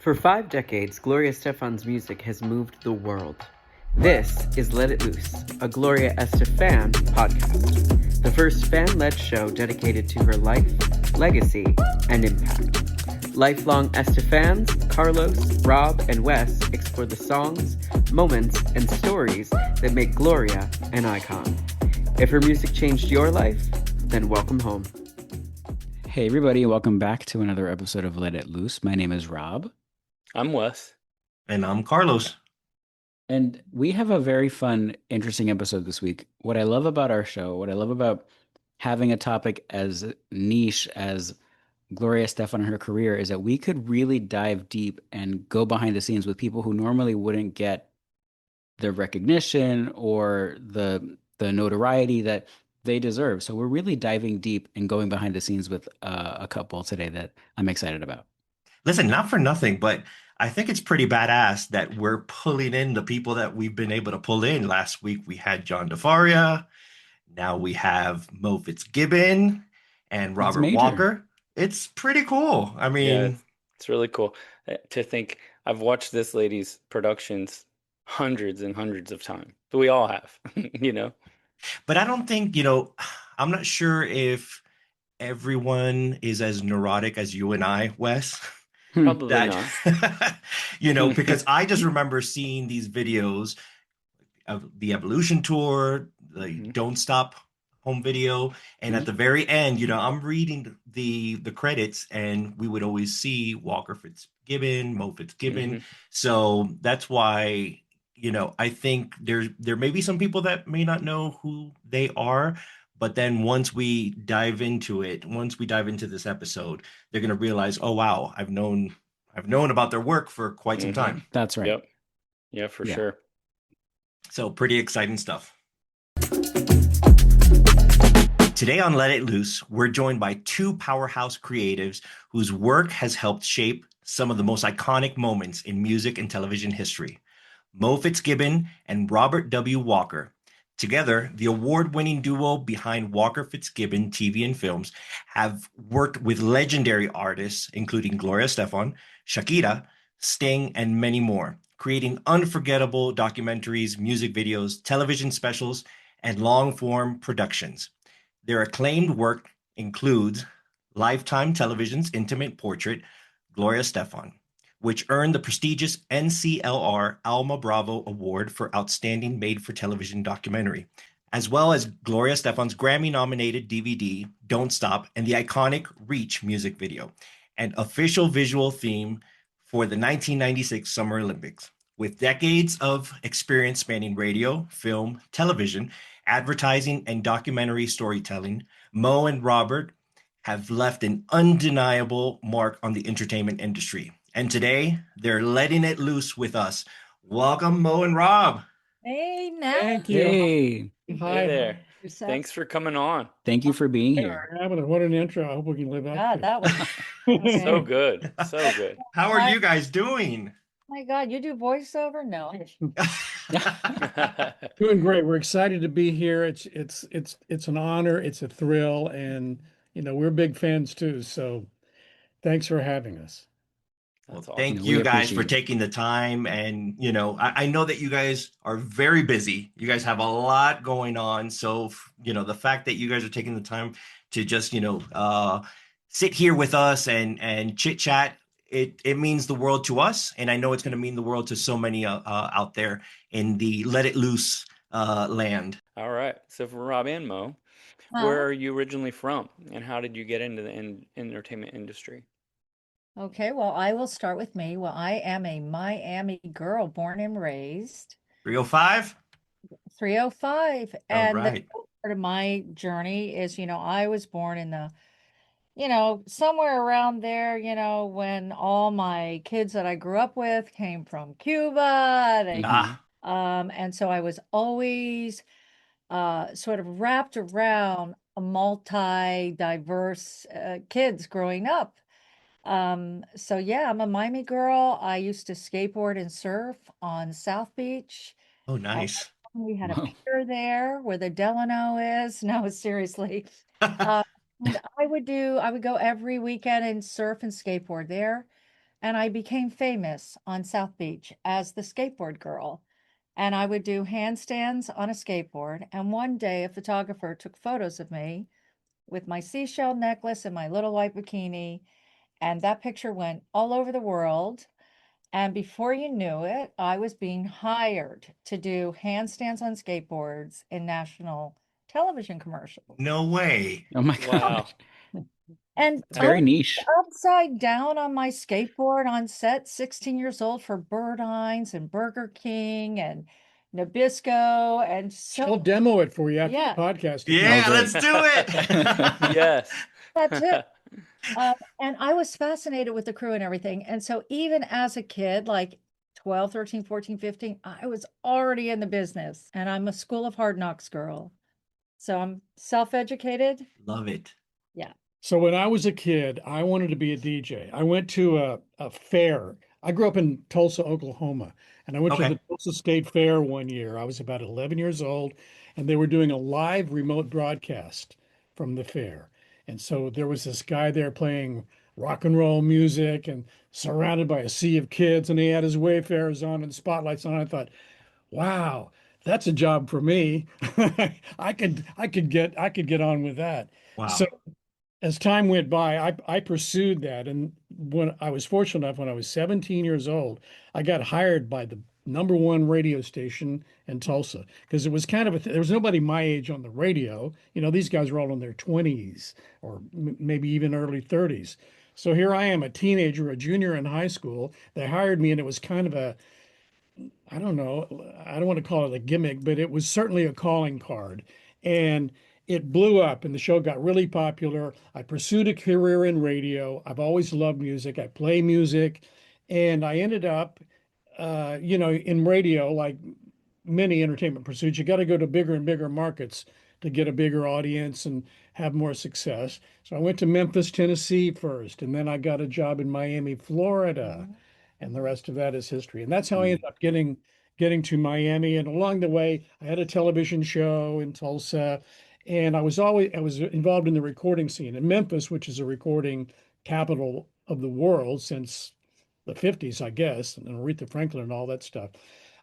For 5 decades, Gloria Estefan's music has moved the world. This is Let It Loose, a Gloria Estefan podcast, the first fan-led show dedicated to her life, legacy, and impact. Lifelong Estefans, Carlos, Rob, and Wes explore the songs, moments, and stories that make Gloria an icon. If her music changed your life, then welcome home. Hey everybody, welcome back to another episode of Let It Loose. My name is Rob. I'm Wes. And I'm Carlos. And we have a very fun, interesting episode this week. What I love about our show, what I love about having a topic as niche as Gloria Estefan and her career is that we could really dive deep and go behind the scenes with people who normally wouldn't get the recognition or the notoriety that they deserve. So we're really diving deep and going behind the scenes with a couple today that I'm excited about. Listen, not for nothing, but I think it's pretty badass that we're pulling in the people that we've been able to pull in. Last week we had John DeFaria. Now we have Mo Fitzgibbon and Robert Walker. It's pretty cool. I mean, yeah, it's really cool to think I've watched this lady's productions hundreds and hundreds of times. So we all have, you know. But I don't think, I'm not sure if everyone is as neurotic as you and I, Wes. Probably not. Because I just remember seeing these videos of the Evolution tour, the Don't Stop home video, and at the very end, I'm reading the credits, and we would always see Walker Fitzgibbon, Mo Fitzgibbon. So that's why, I think there may be some people that may not know who they are. But then once we dive into this episode, they're going to realize, oh, wow, I've known about their work for quite some time. That's right. Yep. Yeah, for sure. So pretty exciting stuff. Today on Let It Loose, we're joined by two powerhouse creatives whose work has helped shape some of the most iconic moments in music and television history. Mo Fitzgibbon and Robert W. Walker. Together, the award-winning duo behind Walker Fitzgibbon TV and films have worked with legendary artists, including Gloria Estefan, Shakira, Sting, and many more, creating unforgettable documentaries, music videos, television specials, and long-form productions. Their acclaimed work includes Lifetime Television's intimate portrait, Gloria Estefan, which earned the prestigious NCLR Alma Bravo Award for Outstanding Made-for-Television Documentary, as well as Gloria Estefan's Grammy-nominated DVD, Don't Stop, and the iconic Reach music video, an official visual theme for the 1996 Summer Olympics. With decades of experience spanning radio, film, television, advertising, and documentary storytelling, Mo and Robert have left an undeniable mark on the entertainment industry. And today, they're letting it loose with us. Welcome, Mo and Rob. Hey, now. Thank you. Hey. Hi there. Thanks for coming on. Thank you for being here. What an intro. I hope we can live up God, to. that was So good. So good. How are you guys doing? Oh my God, you do voiceover? No. Doing great. We're excited to be here. It's an honor. It's a thrill. And, we're big fans too. So thanks for having us. Well, thank you guys for taking the time. And, I know that you guys are very busy. You guys have a lot going on. So, the fact that you guys are taking the time to just, sit here with us and chit chat, it means the world to us. And I know it's going to mean the world to so many out there in the Let It Loose land. All right. So for Rob and Mo, where are you originally from? And how did you get into the entertainment industry? Okay, well, I will start with me. Well, I am a Miami girl, born and raised. 305? 305. And right. the part of my journey is, I was born in the, somewhere around there, when all my kids that I grew up with came from Cuba. And so I was always sort of wrapped around a multi-diverse kids growing up. So yeah, I'm a Miami girl. I used to skateboard and surf on South Beach. Oh, nice. We had a pier there where the Delano is. No, seriously. And I would go every weekend and surf and skateboard there. and I became famous on South Beach as the skateboard girl. And I would do handstands on a skateboard. And one day, a photographer took photos of me with my seashell necklace and my little white bikini. And that picture went all over the world. And before you knew it, I was being hired to do handstands on skateboards in national television commercials. No way. Oh my Wow. God. And It's very I niche. was upside down on my skateboard on set, 16 years old, for Birdine's and Burger King and Nabisco. And I'll so demo it for you after Yeah. the podcast. Yeah, great. let's do it. Yes. that's it. And I was fascinated with the crew and everything. And so even as a kid, like 12, 13, 14, 15, I was already in the business. And I'm a School of Hard Knocks girl. So I'm self-educated. Love it. So when I was a kid, I wanted to be a DJ. I went to a fair. I grew up in Tulsa, Oklahoma, and I went to Okay. the Tulsa State Fair one year. I was about 11 years old, and they were doing a live remote broadcast from the fair. And so there was this guy there playing rock and roll music and surrounded by a sea of kids, and he had his Wayfarers on and spotlights on. I thought, wow, that's a job for me. I could get on with that. Wow. So as time went by, I pursued that. And when I was fortunate enough, when I was 17 years old, I got hired by the #1 radio station in Tulsa because it was kind of there was nobody my age on the radio. You know, these guys were all in their 20s or maybe even early 30s. So here I am, a teenager, a junior in high school. They hired me, and it was kind of a, I don't know, I don't want to call it a gimmick, but it was certainly a calling card. And it blew up and the show got really popular. I pursued a career in radio. I've always loved music. I play music. And I ended up, in radio, like many entertainment pursuits, you got to go to bigger and bigger markets to get a bigger audience and have more success. So I went to Memphis, Tennessee first, and then I got a job in Miami, Florida. And the rest of that is history. And that's how I ended up getting to Miami. And along the way, I had a television show in Tulsa, and I was involved in the recording scene in Memphis, which is a recording capital of the world since the 50s, I guess, and Aretha Franklin and all that stuff.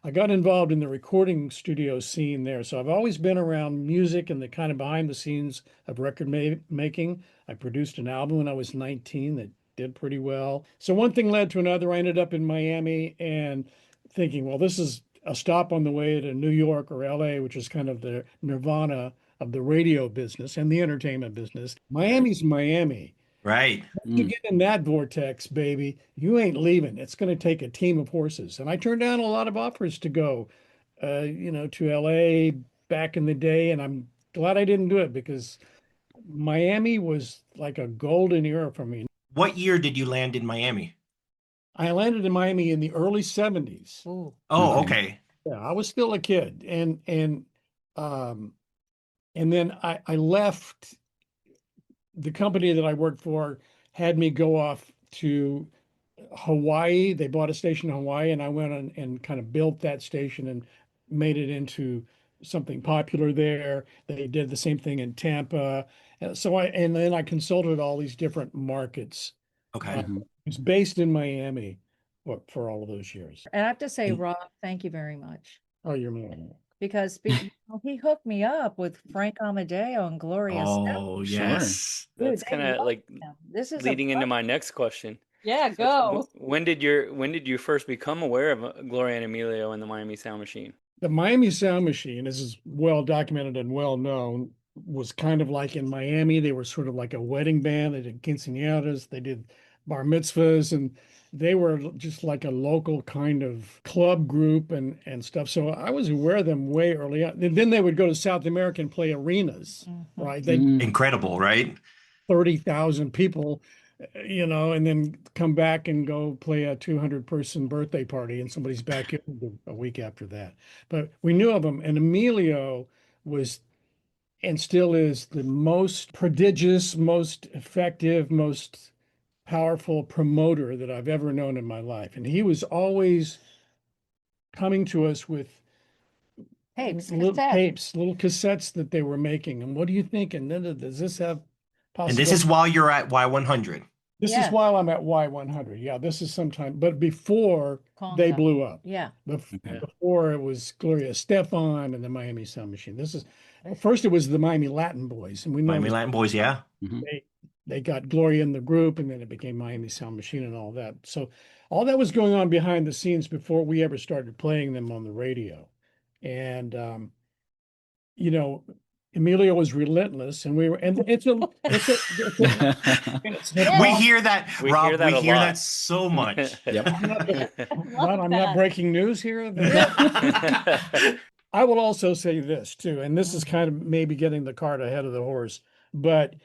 I got involved in the recording studio scene there. So I've always been around music and the kind of behind the scenes of record making. I produced an album when I was 19 that did pretty well. So one thing led to another. I ended up in Miami and thinking, well, this is a stop on the way to New York or LA, which is kind of the nirvana of the radio business and the entertainment business. Miami's Miami. Right. You get in that vortex, baby, you ain't leaving. It's going to take a team of horses. And I turned down a lot of offers to go, to LA back in the day. And I'm glad I didn't do it because Miami was like a golden era for me. What year did you land in Miami? I landed in Miami in the early 70s. Ooh. Oh, okay. Yeah, I was still a kid. And then I left. The company that I worked for had me go off to Hawaii. They bought a station in Hawaii, and I went and kind of built that station and made it into something popular there. They did the same thing in Tampa. And then I consulted all these different markets. Okay. It's based in Miami for all of those years. And I have to say, And- Rob, thank you very much. Oh, you're man. Because he hooked me up with Frank Amadeo and Gloria Estefan. Oh, Sure. yes. That's Dude, kind they of love like him. This is leading a into my next question. Yeah, go. When did you first become aware of Gloria and Emilio and the Miami Sound Machine? The Miami Sound Machine, as is well documented and well known, was kind of like in Miami. They were sort of like a wedding band. They did quinceañeras, they did bar mitzvahs, and they were just like a local kind of club group and stuff. So I was aware of them way early on. And then they would go to South America and play arenas, right? They Incredible, right? 30,000 people, and then come back and go play a 200-person birthday party in somebody's backyard a week after that. But we knew of them, and Emilio was and still is the most prodigious, most effective, most powerful promoter that I've ever known in my life. And he was always coming to us with little cassettes that they were making. And what do you think? And then does this have And this is while you're at Y100. This is Yes. while I'm at Y100. Yeah, this is sometime, but before they Conga. blew up. Yeah. Okay. Before it was Gloria Estefan and the Miami Sound Machine. This is first it was the Miami Latin Boys, and we know Miami Latin Boys, yeah. Mhm. they got Gloria in the group, and then it became Miami Sound Machine and all that. So all that was going on behind the scenes before we ever started playing them on the radio. And you know, Emilio was relentless, and it's a Yeah. We hear that, We Rob. hear that We a hear lot. that so much. Yep. I'm not breaking news here. I will also say this too, and this is kind of maybe getting the cart ahead of the horse, but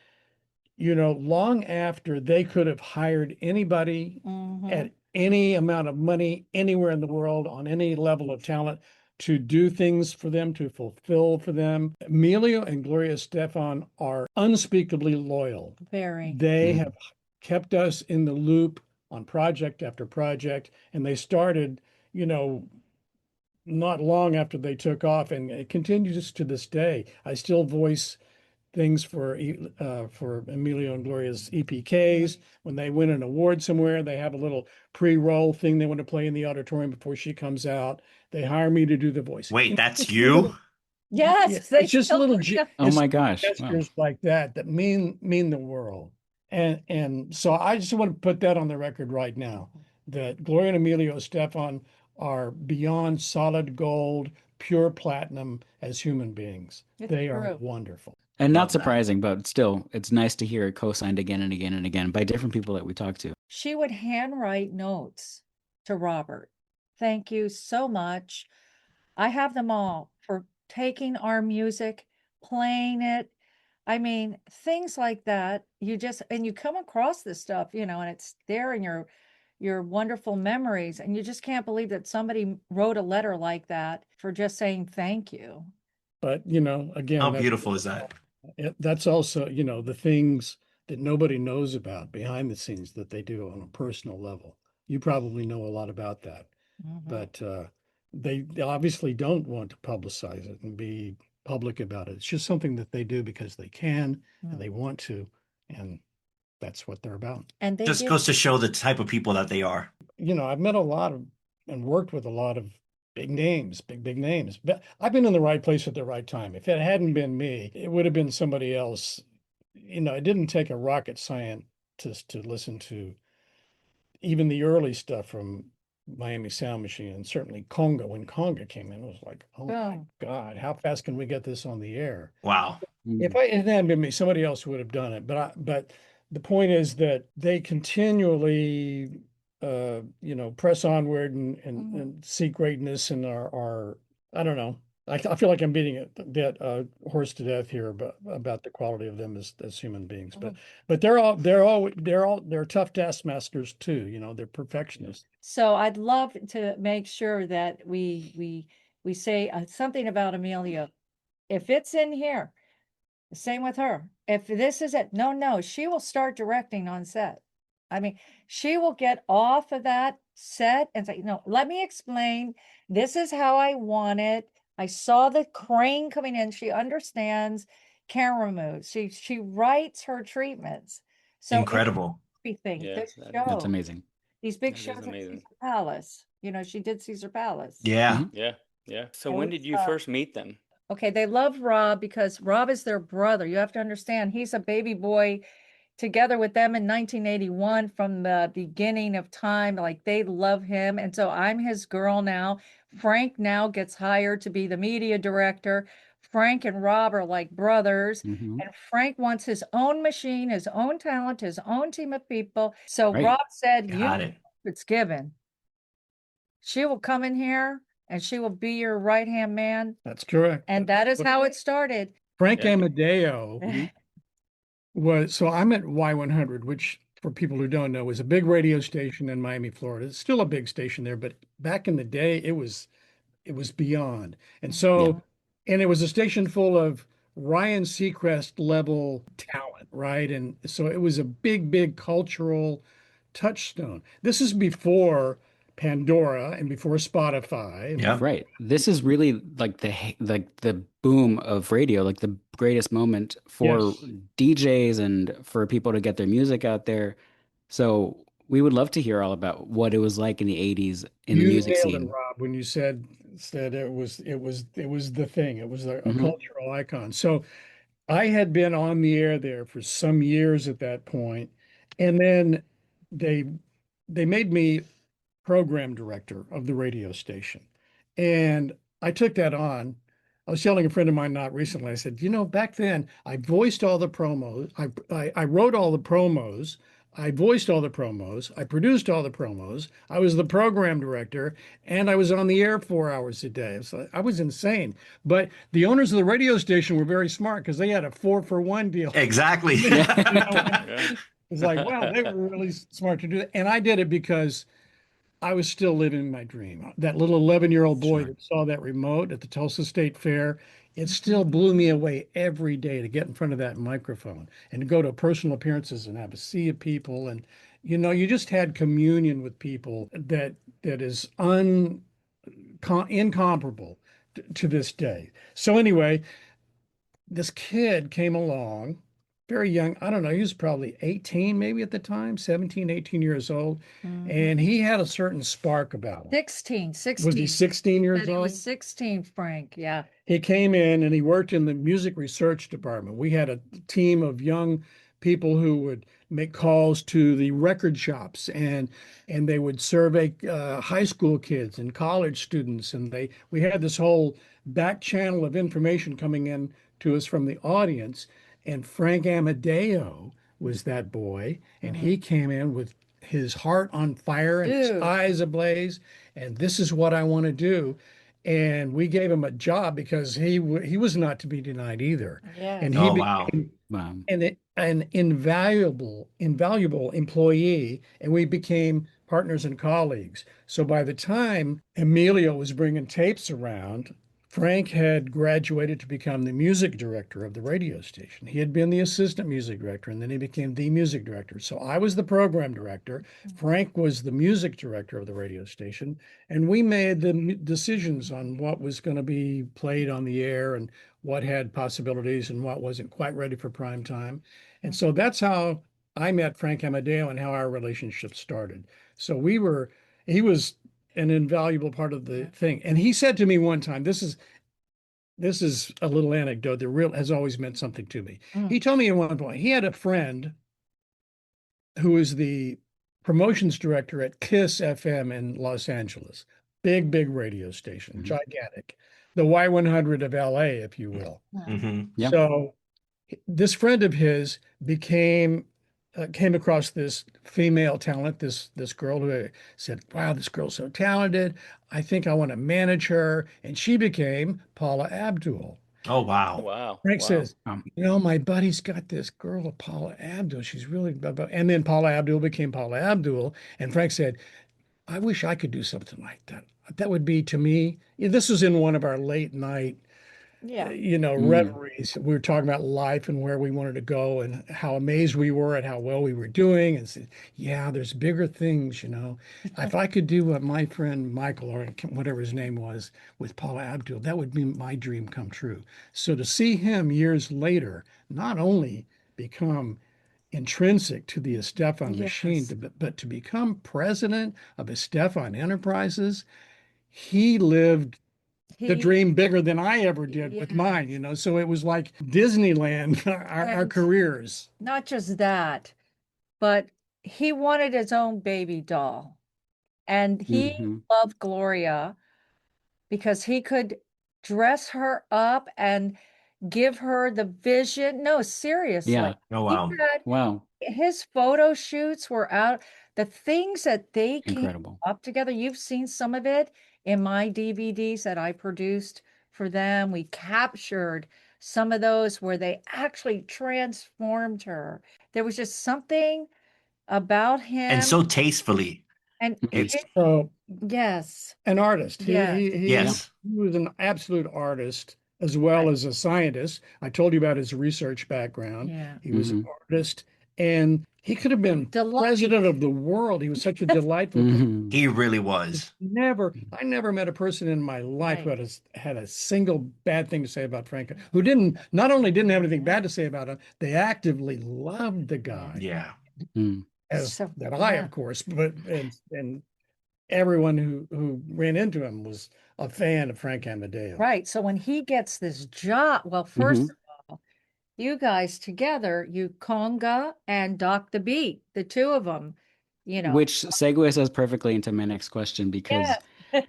long after they could have hired anybody Mhm. at any amount of money anywhere in the world on any level of talent to do things for them, to fulfill for them. Emilio and Gloria Estefan are unspeakably loyal. Very. They Mhm. have kept us in the loop on project after project, and they started, not long after they took off, and it continues to this day. I still voice things for Emilio and Gloria's EPKs. When they win an award somewhere, they have a little pre-roll thing they want to play in the auditorium before she comes out. They hire me to do the voice. Wait, that's It's you? little- Yes. yeah, They it's just still little do. Oh it's my gosh. Wow. gestures like that mean the world. And so I just want to put that on the record right now, that Gloria and Emilio Estefan are beyond solid gold, pure platinum as human beings. It's They are true. wonderful. And not Love that. surprising, but still, it's nice to hear it co-signed again and again and again by different people that we talk to. She would handwrite notes to Robert. Thank you so much. I have them all for taking our music, playing it. I mean, things like that. And you come across this stuff, and it's there in your wonderful memories, and you just can't believe that somebody wrote a letter like that for just saying thank you. But again, How beautiful is that? that's also the things that nobody knows about behind the scenes that they do on a personal level. You probably know a lot about that, Mhm. but they obviously don't want to publicize it and be public about it. It's just something that they do because they can and they want to, and that's what they're about. And they Just give goes to show the type of people that they are. I've met a lot of and worked with a lot of big names, big names. But I've been in the right place at the right time. If it hadn't been me, it would have been somebody else. It didn't take a rocket scientist to listen to even the early stuff from Miami Sound Machine, and certainly Conga. When Conga came in, it was like, oh my Oh. God, how fast can we get this on the air? Wow. If it hadn't been me, somebody else would have done it. But the point is that they continually, press onward and seek greatness and are I don't know. I feel like I'm beating that horse to death here about the quality of them as human beings. But they're tough taskmasters too. They're perfectionists. So I'd love to make sure that we say something about Amelia. If it's in here, same with her. If this is it, no, she will start directing on set. I mean, she will get off of that set and say, no, let me explain. This is how I want it. I saw the crane coming in. She understands camera moves. She writes her treatments. So Incredible. everything, Yeah, this that is- show, That's amazing. these big That is shows at amazing. Caesar Palace. She did Caesar Palace. Yeah. Mhm. Yeah, yeah. So And when we did you saw- first meet them? Okay, they love Rob because Rob is their brother. You have to understand, he's a baby boy together with them in 1981 from the beginning of time. Like they love him. And so I'm his girl now. Frank now gets hired to be the media director. Frank and Rob are like brothers. Mhm. And Frank wants his own machine, his own talent, his own team of people. So Right. Rob said, Got it. Fitzgibbon. She will come in here and she will be your right-hand man. That's correct. And that is how it started. Frank Yeah. Amadeo so I'm at Y100, which for people who don't know is a big radio station in Miami, Florida. It's still a big station there, but back in the day it was beyond. And so and it was a station full of Ryan Seacrest level talent, right? And so it was a big cultural touchstone. This is before Pandora and before Spotify. Yeah. Right. This is really like the boom of radio, like the greatest moment for Yes. DJs and for people to get their music out there. So we would love to hear all about what it was like in the 80s in the You music nailed it, scene. Rob, when you said it was the thing. It was a Mhm. cultural icon. So I had been on the air there for some years at that point, and then they they made me program director of the radio station. And I took that on. I was telling a friend of mine not recently, I said, back then I voiced all the promos. I wrote all the promos. I voiced all the promos. I produced all the promos. I was the program director and I was on the air 4 hours a day. So I was insane. But the owners of the radio station were very smart because they had a 4-for-1 deal. Exactly. Yeah. It's like, wow, they were really smart to do that. And I did it because I was still living my dream. That little 11-year-old boy Sure. that saw that remote at the Tulsa State Fair, it still blew me away every day to get in front of that microphone and to go to personal appearances and have a sea of people. And, you just had communion with people that is incomparable to this day. So anyway, this kid came along, very young. I don't know, he was probably 18 maybe at the time, 17, 18 years old. And he had a certain spark about him. 16, Was 16. he 16 years Said he old? was 16, Frank. Yeah. He came in and he worked in the music research department. We had a team of young people who would make calls to the record shops and they would survey high school kids and college students, and we had this whole back channel of information coming in to us from the audience. And Frank Amadeo was that boy, and he came in with his heart on fire and his Dude. eyes ablaze, and this is what I want to do. And we gave him a job because he was not to be denied either. Yeah. And he Oh, wow. became Wow. an invaluable employee, and we became partners and colleagues. So by the time Emilio was bringing tapes around, Frank had graduated to become the music director of the radio station. He had been the assistant music director, and then he became the music director. So I was the program director. Frank was the music director of the radio station, and we made the decisions on what was going to be played on the air and what had possibilities and what wasn't quite ready for prime time. And so that's how I met Frank Amadeo and how our relationship started. So he was an invaluable part of the thing. And he said to me one time, this is a little anecdote that has always meant something to me. He told me at one point he had a friend who was the promotions director at KISS FM in Los Angeles, big radio station, gigantic, the Y100 of LA, if you will. Mhm. Yeah. So this friend of his came across this female talent, this girl who said, wow, this girl's so talented. I think I want to manage her. And she became Paula Abdul. Oh, wow. Wow. Frank Wow. says, my buddy's got this girl, Paula Abdul. She's really, blah, blah. And then Paula Abdul became Paula Abdul. And Frank said, I wish I could do something like that. That would be, to me, this was in one of our late night Yeah. reveries. We were talking about life and where we wanted to go and how amazed we were at how well we were doing, and said, yeah, there's bigger things, If I could do what my friend Michael, or whatever his name was, with Paula Abdul, that would be my dream come true. So to see him years later not only become intrinsic to the Este-FAN machine, Yes. but to become president of Este-FAN Enterprises, he lived the dream bigger than I ever did with mine, So it was like Disneyland, our And- careers. Not just that, but he wanted his own baby doll. And he Mhm. loved Gloria because he could dress her up and give her the vision. No, seriously. Yeah. Oh, He wow. had Wow. his photo shoots were out. The things that they came Incredible. up together, you've seen some of it in my DVDs that I produced for them. We captured some of those where they actually transformed her. There was just something about him. And so tastefully. And It's So yes, an artist. Yes. yes. He was an absolute artist as well as a scientist. I told you about his research background. yeah. He was an artist, and he could have been president of the world. He was such a delightful Mhm. He really was. I never met a person in my life who Right. had a single bad thing to say about Frank, who not only didn't have anything bad to say about him, they actively loved the guy. Yeah. Mm. as So, that I, yeah. of course, but and everyone who ran into him was a fan of Frank Amadeo. Right. So when he gets this job, well, Mm-hmm. first of all, you guys together, you conga and Doc the Beat, the two of them, you know. Which segues us perfectly into my next question because,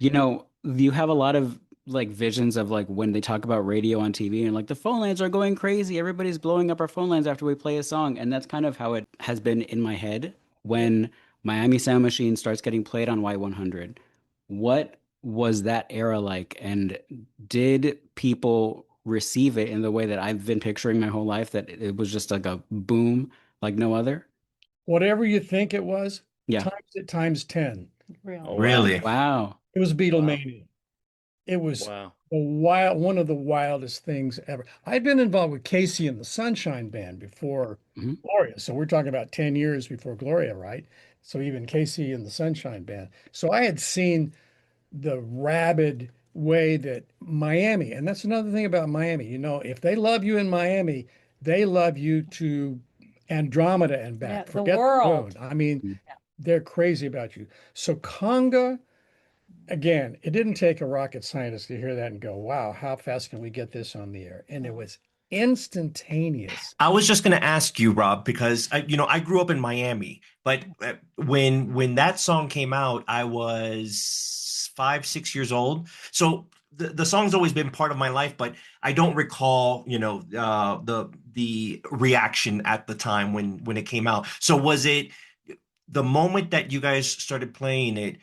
Yeah. you have a lot of like visions of like when they talk about radio on TV and like the phone lines are going crazy. Everybody's blowing up our phone lines after we play a song. And that's kind of how it has been in my head when Miami Sound Machine starts getting played on Y100. What was that era like? And did people receive it in the way that I've been picturing my whole life, that it was just like a boom like no other? Whatever you think it was, Yeah. times it times 10. Really. Oh, wow. Really? Wow. It was Beatlemania. It was Wow. one of the wildest things ever. I'd been involved with Casey and the Sunshine Band before Mhm. Gloria. So we're talking about 10 years before Gloria, right? So even Casey and the Sunshine Band. So I had seen the rabid way that Miami, and that's another thing about Miami, if they love you in Miami, they love you to Andromeda and Yeah, back. the Forget the world. moon. I mean, Mhm. they're crazy about you. So conga, again, it didn't take a rocket scientist to hear that and go, wow, how fast can we get this on the air? And it was instantaneous. I was just going to ask you, Rob, because I grew up in Miami, but when that song came out, I was 5, 6 years old. So the song's always been part of my life, but I don't recall, the reaction at the time when it came out. So was it the moment that you guys started playing it?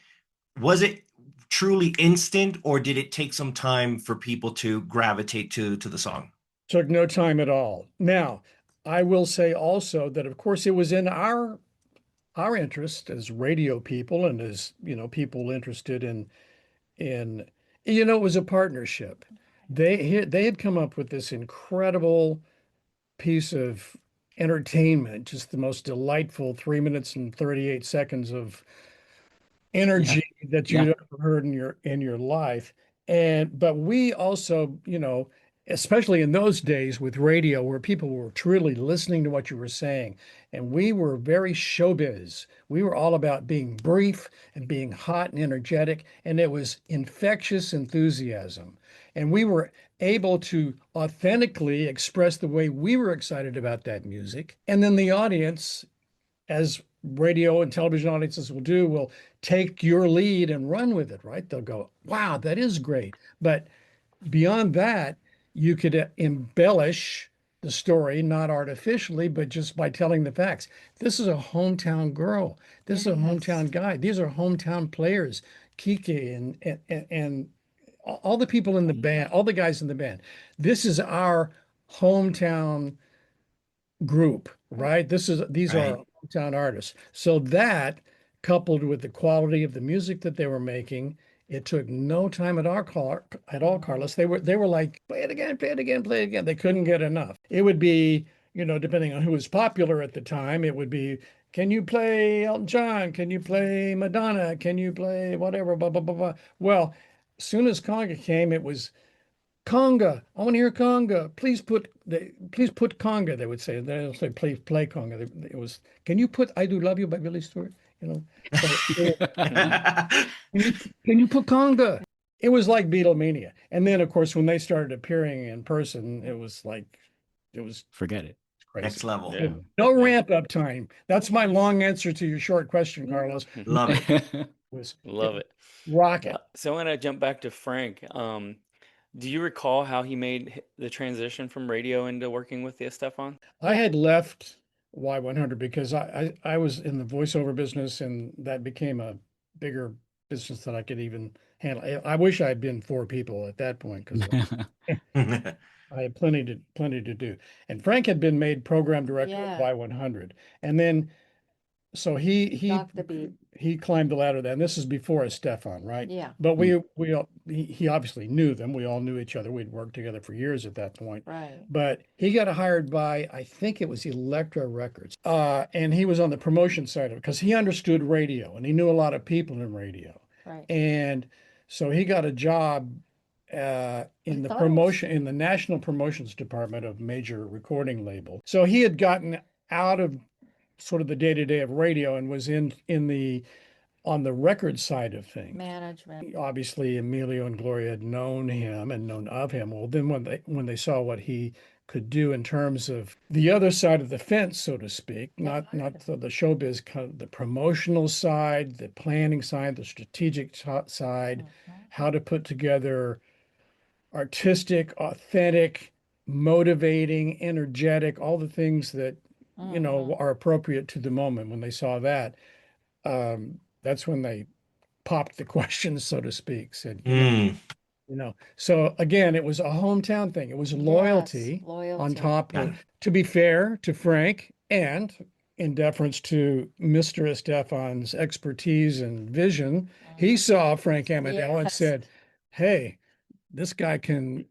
Was it truly instant, or did it take some time for people to gravitate to the song? Took no time at all. Now, I will say also that, of course, it was in our interest as radio people and as people interested in it was a partnership. They had come up with this incredible piece of entertainment, just the most delightful 3 minutes and 38 seconds of energy that Yeah. you'd ever heard in your life. But we also, especially in those days with radio where people were truly listening to what you were saying, and we were very showbiz. We were all about being brief and being hot and energetic, and it was infectious enthusiasm. And we were able to authentically express the way we were excited about that music. And then the audience, as radio and television audiences will take your lead and run with it, right? They'll go, wow, that is great. But beyond that, you could embellish the story, not artificially, but just by telling the facts. This is a hometown girl. This is a hometown guy. These are hometown players, Kike and all the people in the band, all the guys in the band. This is our hometown group, right? These are Right. hometown artists. So that, coupled with the quality of the music that they were making, it took no time at all, Carlos. They were like, play it again, play it again, play it again. They couldn't get enough. It would be, depending on who was popular at the time, it would be, can you play Elton John? Can you play Madonna? Can you play whatever, blah, blah, blah, blah. Well, as soon as conga came, it was conga. I want to hear conga. Please put conga. They would say. They don't say play conga. It was. Can you put I Do Love You by Billy Stewart? So can you put conga? It was like Beatlemania. And then of course when they started appearing in person, it was Forget it. crazy. Next level. Yeah. No ramp up time. That's my long answer to your short question, Carlos. Love it. It was Love it. rocket. So I'm gonna jump back to Frank. Do you recall how he made the transition from radio into working with the Estefan? I had left Y100 because I was in the voiceover business, and that became a bigger business than I could even handle. I wish I had been 4 people at that point because I had plenty to do. And Frank had been made program director Yeah. at Y100, and then so Doc the Beat. he climbed the ladder. Then this is before Este-FAN, right? Yeah. But he obviously knew them. We all knew each other. We'd worked together for years at that point. Right. But he got hired by, I think it was Elektra Records. And he was on the promotion side of it because he understood radio and he knew a lot of people in radio. Right. And so he got a job in the thought it was- promotion, in the national promotions department of major recording label. So he had gotten out of sort of the day-to-day of radio and was in the on the record side of things. Management. Obviously, Emilio and Gloria had known him and known of him. Well, then when they saw what he could do in terms of the other side of the fence, so to speak, not the showbiz, kind of the promotional side, the planning side, the strategic side, how to put together artistic, authentic, motivating, energetic, all the things that are appropriate to the moment. When they saw that, that's when they popped the questions, so to speak. Said, so again, it was a hometown thing. It was loyalty, on top of, to be fair to Frank, and in deference to Mr. Estefan's expertise and vision, he saw Frank Amadeo and said, hey, this guy can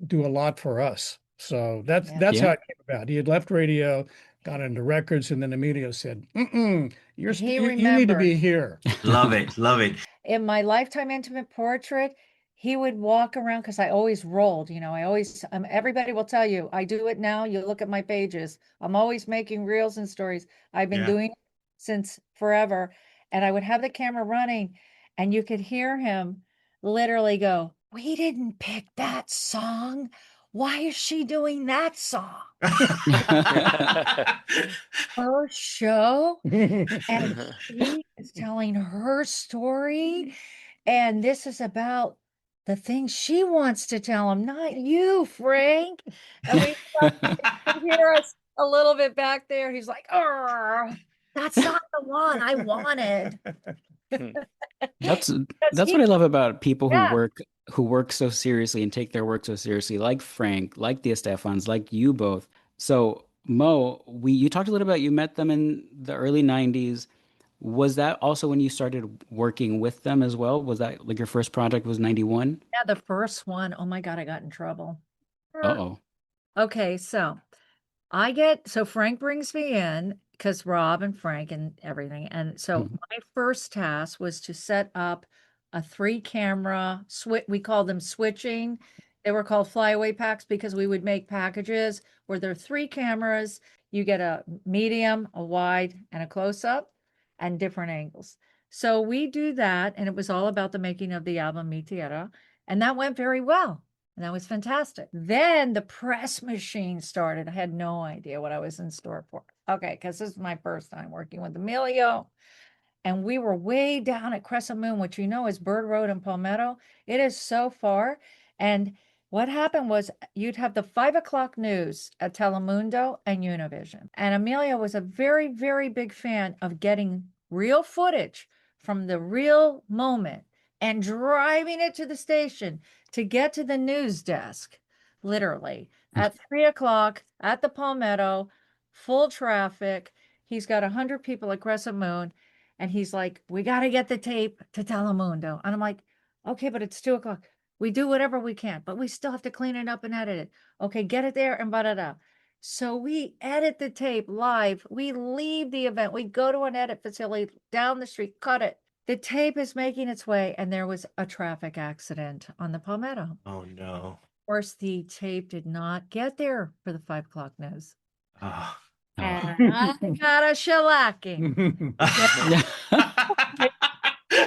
do a lot for us. So that's how it came about. He had left radio, got into records, and then Emilio said, you need to be here. Love it. Love it. In my lifetime intimate portrait, he would walk around because I always rolled, I always, everybody will tell you, I do it now. You look at my pages. I'm always making reels and stories. I've been doing it since forever. And I would have the camera running and you could hear him literally go, we didn't pick that song. Why is she doing that song? Her show. And she is telling her story. And this is about the things she wants to tell him, not you, Frank. And we could hear us a little bit back there. He's like, oh, that's not the one I wanted. That's what I love about people who work so seriously and take their work so seriously, like Frank, like the Estefans, like you both. So Mo, you talked a little about, you met them in the early 90s. Was that also when you started working with them as well? Was that like your first project was 91? Yeah, the first one. Oh my God, I got in trouble. Uh-oh. Okay, so Frank brings me in because Rob and Frank and everything. And so my first task was to set up a 3-camera switch. We called them switching. They were called flyaway packs because we would make packages where there are 3 cameras. You get a medium, a wide, and a close-up and different angles. So we do that. And it was all about the making of the album Mi Tierra. And that went very well. And that was fantastic. Then the press machine started. I had no idea what I was in store for. Okay, because this is my first time working with Emilio. And we were way down at Crescent Moon, which is Bird Road and Palmetto. It is so far. And what happened was you'd have the 5 o'clock news at Telemundo and Univision. And Emilio was a very, very big fan of getting real footage from the real moment and driving it to the station to get to the news desk, literally at 3 o'clock at the Palmetto, full traffic. He's got 100 people at Crescent Moon. And he's like, we got to get the tape to Telemundo. And I'm like, okay, but it's 2 o'clock. We do whatever we can, but we still have to clean it up and edit it. Okay, get it there and da. So we edit the tape live. We leave the event. We go to an edit facility down the street, cut it. The tape is making its way, and there was a traffic accident on the Palmetto. Oh, no. Of course, the tape did not get there for the 5 o'clock news. Oh. And I got a shellacking.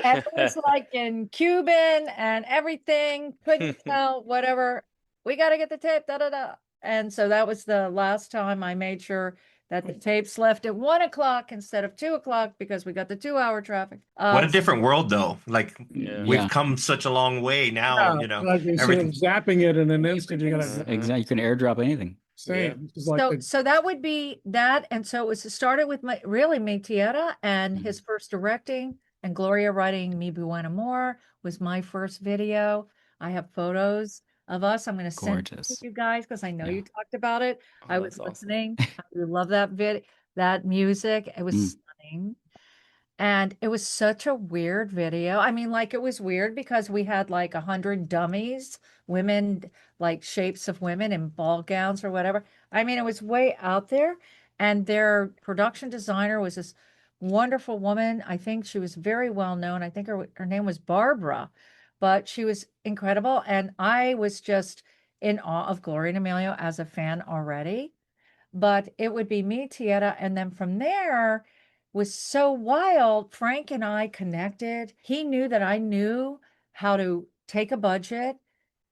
And it was like in Cuban and everything, couldn't tell, whatever. We got to get the tape, da. And so that was the last time I made sure that the tapes left at 1 o'clock instead of 2 o'clock because we got the 2-hour traffic. What a different world, though. Like we've come such a long way now. Like you said, zapping it in an instant. You gotta exactly. You can airdrop anything. So that would be that. And so it was started with Mi Tierra and his first directing, and Gloria writing Mi Buen Amor was my first video. I have photos of us. I'm going to send it to you guys because I know you talked about it. I was listening. I love that video, that music. It was stunning. And it was such a weird video. I mean, like, it was weird because we had like 100 dummies, women, like shapes of women in ball gowns or whatever. I mean, it was way out there. And their production designer was this wonderful woman. I think she was very well known. I think her name was Barbara, but she was incredible. And I was just in awe of Gloria and Emilio as a fan already. but it would be me, Tieta, and then from there was so wild. Frank and I connected. He knew that I knew how to take a budget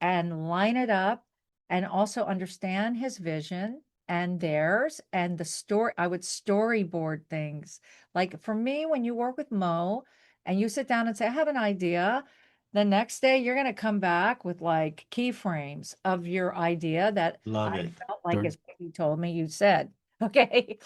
and line it up and also understand his vision and theirs and the story. I would storyboard things. Like for me, when you work with Mo and you sit down and say, I have an idea, the next day you're going to come back with like keyframes of your idea that Love I it. felt like Sure. is what you told me you said. Okay.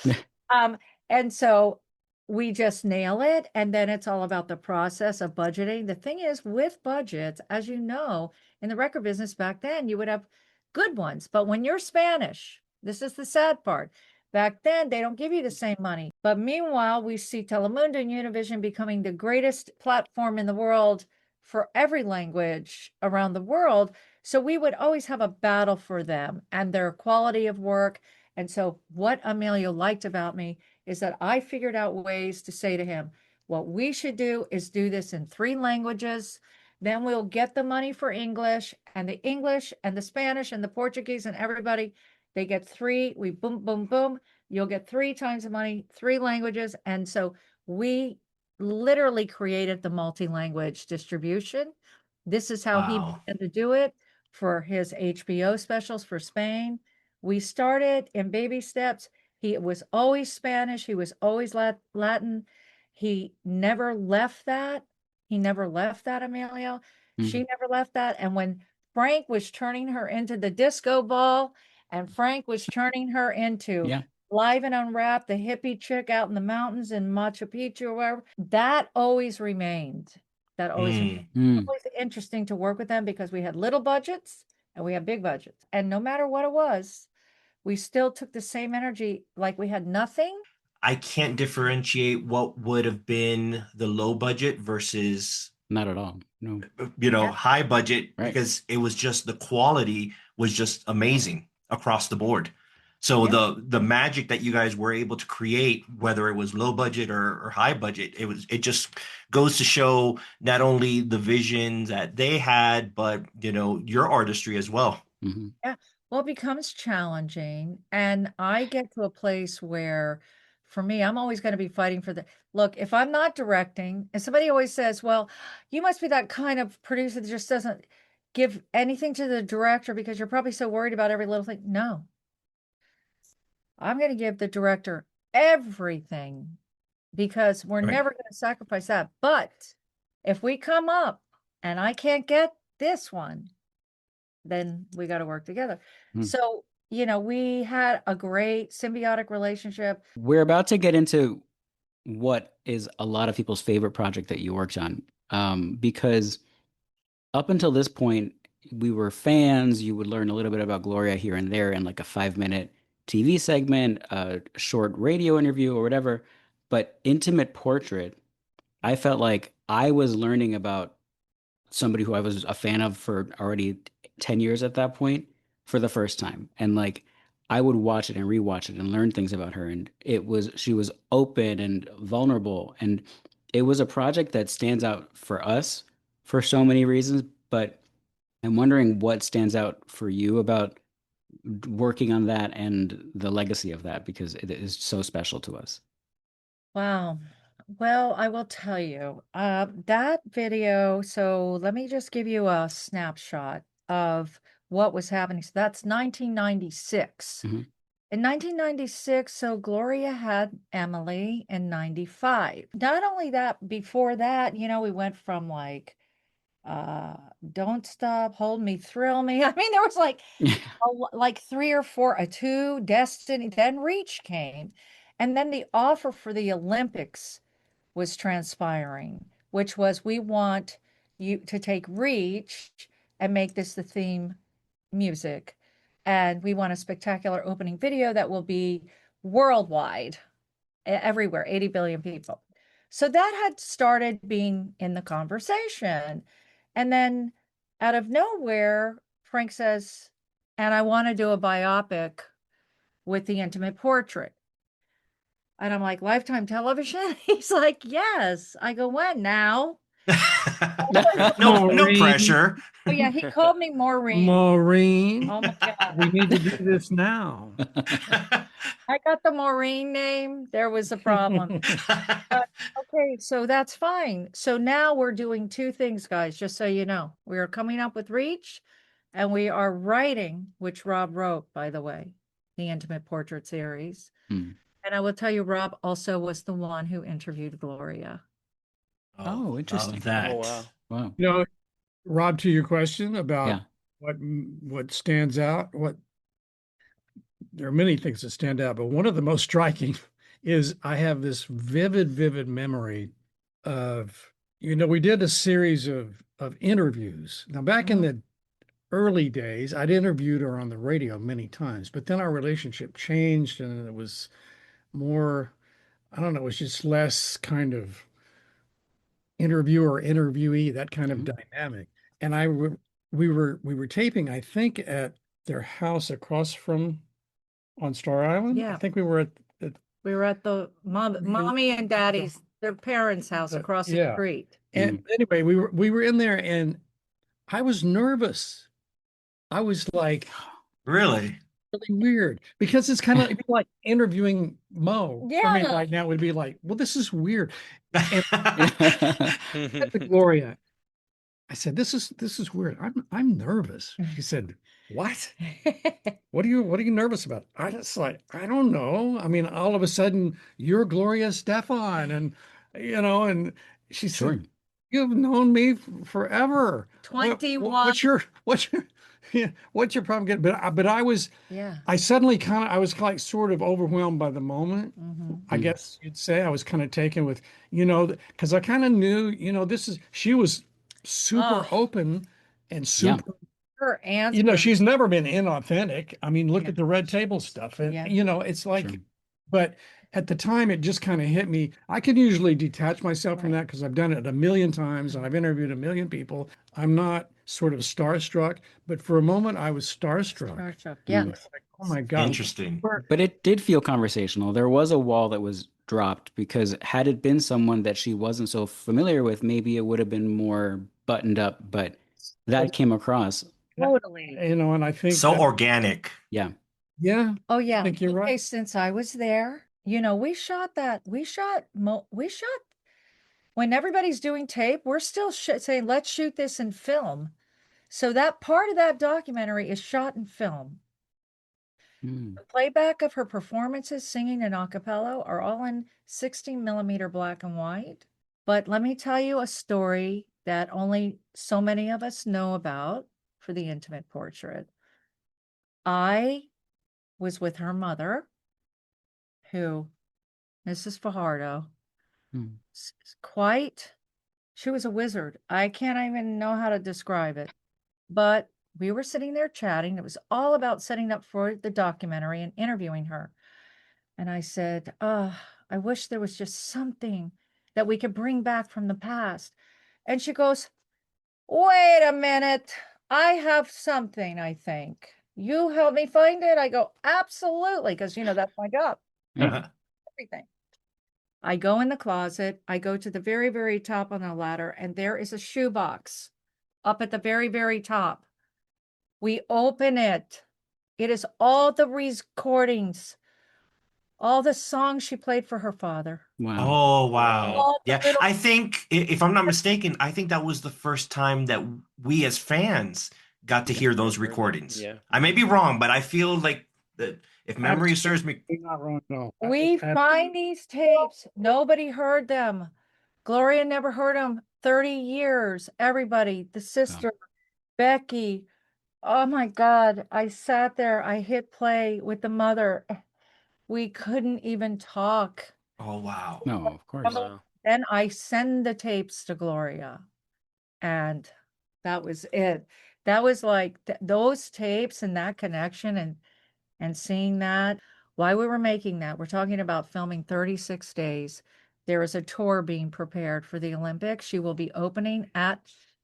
um, and so we just nail it. And then it's all about the process of budgeting. The thing is, with budgets, as you know, in the record business back then, you would have good ones. But when you're Spanish, this is the sad part. Back then, they don't give you the same money. But meanwhile, we see Telemundo and Univision becoming the greatest platform in the world for every language around the world. So we would always have a battle for them and their quality of work. And so what Emilio liked about me is that I figured out ways to say to him, what we should do is do this in 3 languages. Then we'll get the money for English and the Spanish and the Portuguese and everybody. They get 3. We boom, boom, boom. You'll get 3 times the money, 3 languages. And so we literally created the multi-language distribution. This is how he Wow. began to do it for his HBO specials for Spain. We started in baby steps. He was always Spanish. He was always Latin. He never left that. He never left that, Emilio. She never left that. And when Frank was turning her into the disco ball, and Frank was turning her into Yeah. Live and Unwrapped, the hippie chick out in the mountains in Machu Picchu or wherever, that always remained. That always remained. Always interesting to work with them because we had little budgets and we had big budgets. And no matter what it was, we still took the same energy like we had nothing. I can't differentiate what would have been the low budget versus, Not at all. No. Yeah. high budget, Right. because it was just the quality was just amazing across the board. So Yeah. the magic that you guys were able to create, whether it was low budget or high budget, it just goes to show not only the vision that they had, but your artistry as well. Mm-hmm. Yeah. Well, it becomes challenging. And I get to a place where, for me, I'm always going to be fighting for look, if I'm not directing, and somebody always says, well, you must be that kind of producer that just doesn't give anything to the director because you're probably so worried about every little thing. No, I'm going to give the director everything because we're Right. never going to sacrifice that. But if we come up and I can't get this one, then we got to work together. So, we had a great symbiotic relationship. We're about to get into what is a lot of people's favorite project that you worked on. Because up until this point, we were fans. You would learn a little bit about Gloria here and there in like a 5-minute TV segment, a short radio interview or whatever. But Intimate Portrait, I felt like I was learning about somebody who I was a fan of for already 10 years at that point for the first time. And like, I would watch it and rewatch it and learn things about her. And she was open and vulnerable. And it was a project that stands out for us for so many reasons. But I'm wondering what stands out for you about working on that and the legacy of that, because it is so special to us. Wow. Well, I will tell you, that video, so let me just give you a snapshot of what was happening. So that's 1996. Mhm. In 1996, so Gloria had Emily in 95. Not only that, before that, we went from like Don't Stop, Hold Me, Thrill Me. I mean, there was like 3 or 4, a 2, Destiny, then Reach came. And then the offer for the Olympics was transpiring, which was, we want you to take Reach and make this the theme music. And we want a spectacular opening video that will be worldwide, everywhere, 80 billion people. So that had started being in the conversation. And then out of nowhere, Frank says, and I want to do a biopic with the Intimate Portrait. And I'm like, Lifetime Television? He's like, yes. I go, when now? No pressure. Oh yeah, he called me Maureen. Maureen, Oh my God. we need to do this now. I got the Maureen name. There was a problem. Okay, so that's fine. So now we're doing two things, guys, just so you know. We are coming up with Reach and we are writing, which Rob wrote, by the way, the Intimate Portrait series. Hmm. And I will tell you, Rob also was the one who interviewed Gloria. Oh, interesting. Love that. Oh, wow. Wow. You know, Rob, to your question about Yeah. what stands out, there are many things that stand out, but one of the most striking is I have this vivid memory of, we did a series of interviews. Now, back in the early days, I'd interviewed her on the radio many times, but then our relationship changed and it was more, I don't know, it was just less kind of interviewer, interviewee, that kind of dynamic. And we were taping, I think, at their house across from on Star Island. Yeah. I think we were at We were at the mommy and daddy's, their parents' house across the yeah. street. And anyway, we were in there and I was nervous. I was like Really? really weird because it's kind of like interviewing Mo. For me Yeah. right now, it would be like, well, this is weird. Yeah. I said to Gloria, I said, this is weird. I'm nervous. She said, what? What are you nervous about? I just like, I don't know. I mean, all of a sudden you're Gloria Estefan and and she Sure. said, you've known me forever. 21. What's your yeah, what's your problem getting? But I was Yeah. I suddenly I was like sort of overwhelmed by the moment. I guess you'd say I was kind of taken with, because I kind of knew, she was super open and super, Her answer. she's never been inauthentic. I mean, look Yeah. at the red table stuff. And, Yeah. it's like, Sure. but at the time it just kind of hit me. I can usually detach myself from that because I've done it a million times and I've interviewed a million people. I'm not sort of starstruck, but for a moment I was starstruck. Starstruck. Yeah. It's like, oh my God. Interesting. But it did feel conversational. There was a wall that was dropped because had it been someone that she wasn't so familiar with, maybe it would have been more buttoned up, but that came across. Totally. And I think So organic. Yeah. yeah, Oh yeah. I think you're Okay, right. since I was there, we shot when everybody's doing tape, we're still saying, let's shoot this in film. So that part of that documentary is shot in film. Mm. The playback of her performances, singing and a cappella, are all in 16mm black and white. But let me tell you a story that only so many of us know about for the Intimate Portrait. I was with her mother, who, Mrs. Fajardo, Mm. she was a wizard. I can't even know how to describe it. But we were sitting there chatting. It was all about setting up for the documentary and interviewing her. And I said, I wish there was just something that we could bring back from the past. And she goes, wait a minute. I have something, I think. You help me find it? I go, absolutely, because, that's my job. Everything. I go in the closet. I go to the very, very top on the ladder, and there is a shoebox up at the very, very top. We open it. It is all the recordings, all the songs she played for her father. Wow. Oh, wow. All the Yeah. little- I think, if I'm not mistaken, I think that was the first time that we as fans got to hear those recordings. Yeah. I may be wrong, but I feel like that if memory serves me. You're not wrong. No. We find these tapes. Nobody heard them. Gloria never heard them. 30 years. Everybody, the sister, Becky. Oh my God. I sat there. I hit play with the mother. We couldn't even talk. Oh, wow. No, of course. Wow. Then I send the tapes to Gloria. And that was it. That was like those tapes and that connection and seeing that. Why we were making that, we're talking about filming 36 days. There is a tour being prepared for the Olympics. She will be opening at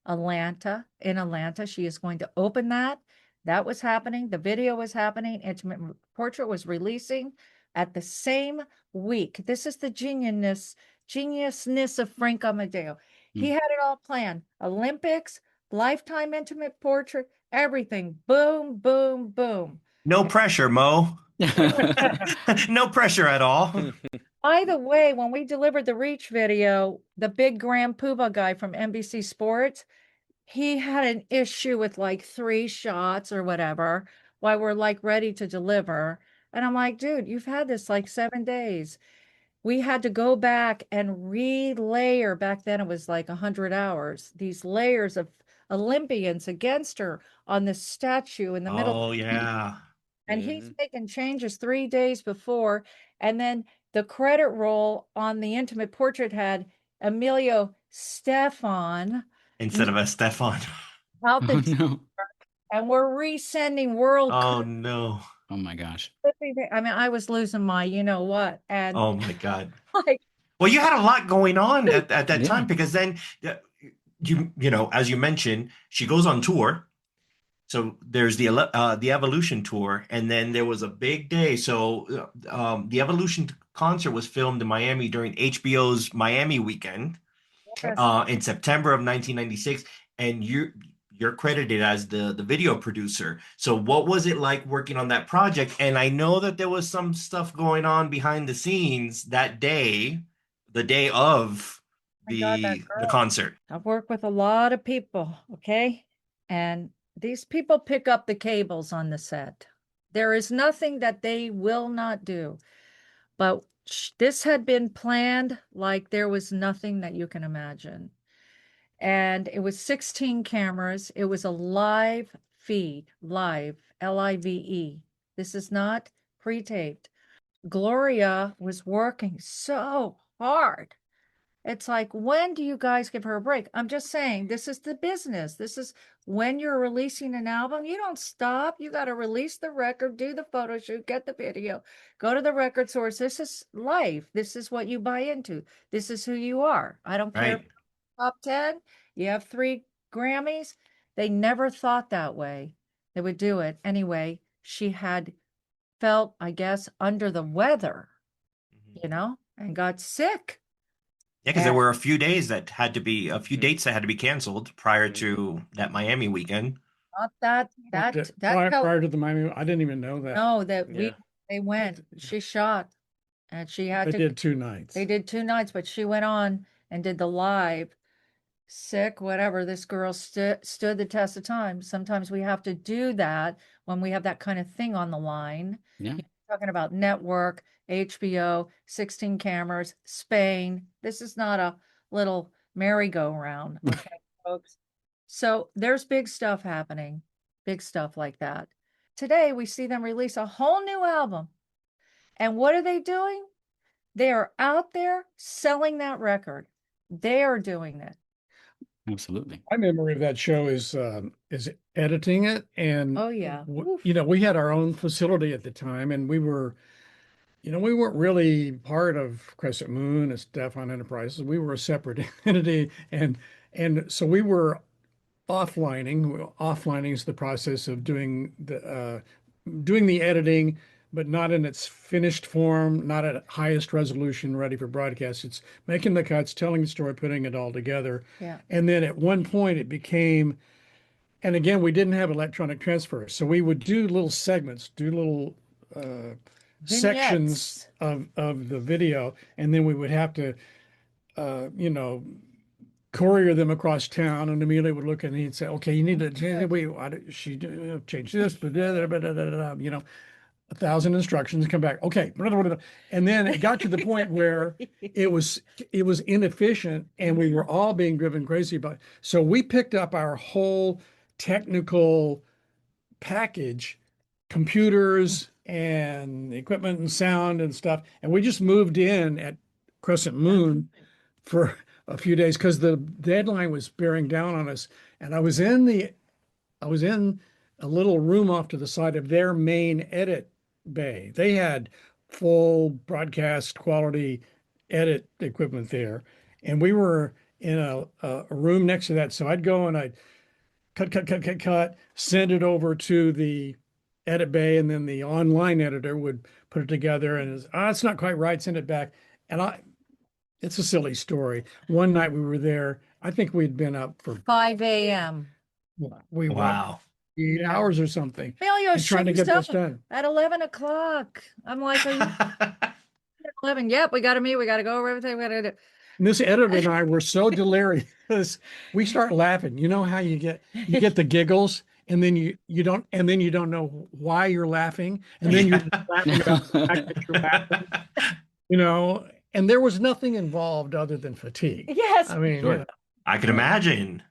Atlanta. In Atlanta, she is going to open that. That was happening. The video was happening. Intimate Portrait was releasing at the same week. This is the geniusness of Frank Amadeo. He had it all planned. Olympics, Lifetime intimate portrait, everything. Boom, boom, boom. No pressure, Mo. No pressure at all. By the way, when we delivered the Reach video, the big Grand Poobah guy from NBC Sports, he had an issue with like 3 shots or whatever while we're like ready to deliver. And I'm like, dude, you've had this like 7 days. We had to go back and re-layer. Back then it was like 100 hours, these layers of Olympians against her on this statue in the middle. Oh, yeah. And he's making changes 3 days before. And then the credit roll on the intimate portrait had Emilio Estefan Instead of Este-FAN. out Oh, the no. and we're resending world Oh, no. Oh, my gosh. I mean, I was losing my you know what. And Oh, my God. like, Well, you had a lot going on at that Yeah. time, because then you know, as you mentioned, she goes on tour. So there's the Evolution tour, and then there was a big day. So the Evolution concert was filmed in Miami during HBO's Miami weekend yes, in September of 1996, and you're credited as the video producer. So what was it like working on that project? And I know that there was some stuff going on behind the scenes that day, the day of my God, that the girl. concert. I've worked with a lot of people, okay? And these people pick up the cables on the set. There is nothing that they will not do. But this had been planned like there was nothing that you can imagine. And it was 16 cameras. It was a live feed, live, Live. This is not pre-taped. Gloria was working so hard. It's like, when do you guys give her a break? I'm just saying, this is the business. This is when you're releasing an album, you don't stop. You got to release the record, do the photo shoot, get the video, go to the record source. This is life. This is what you buy into. This is who you are. I don't care. Right. Top 10, you have 3 Grammys. They never thought that way. They would do it. Anyway, she had felt, I guess, under the weather, you know, and got sick. Yeah, because there And were a few days that had to be a few dates that had to be canceled prior to that Miami weekend. not that Prior to the Miami, I didn't even know that. no, that Yeah. they went. She shot, and she had They to. did 2 nights. They did 2 nights, but she went on and did the live. Sick, whatever. This girl stood the test of time. Sometimes we have to do that when we have that kind of thing on the line. Yeah. You're talking about network, HBO, 16 cameras, Spain. This is not a little merry-go-round, okay, folks? So there's big stuff happening, big stuff like that. Today, we see them release a whole new album. And what are they doing? They are out there selling that record. They are doing it. Absolutely. My memory of that show is editing it, and Oh, yeah. Oof. you know, we had our own facility at the time, and we were, you know, we weren't really part of Crescent Moon and Este-FAN Enterprises. We were a separate entity, and so we were offlining. Offlining is the process of doing the editing, but not in its finished form, not at highest resolution, ready for broadcast. It's making the cuts, telling the story, putting it all together. Yeah. And then at one point it became, and again, we didn't have electronic transfer. So we would do little segments, do little sections Vignettes. of the video. And then we would have to, you know, courier them across town, and Amelia would look at me and say, okay, you need to change this, but you know, 1,000 instructions, come back. Okay. And then it got to the point where it was inefficient, and we were all being driven crazy about it. So we picked up our whole technical package, computers and equipment and sound and stuff. And we just moved in at Crescent Moon for a few days because the deadline was bearing down on us. And I was in a little room off to the side of their main edit bay. They had full broadcast quality edit equipment there. And we were in a room next to that. So I'd go and I'd cut, send it over to the edit bay, and then the online editor would put it together and it's not quite right, send it back. And it's a silly story. One night we were there, I think we'd been up for 5 a.m. We watched Wow. 8 hours or something Emilio, and trying to shows get this up done. at 11 o'clock. I'm like, are you at 11? Yep, we got to meet. We got to go over everything. We got to do. And this editor and I were so delirious. We start laughing. You know how you get the giggles, and then you don't know why you're laughing, and then you're laughing about the fact that you're laughing, and there was nothing involved other than fatigue. Yes. I mean, Sure. I can imagine.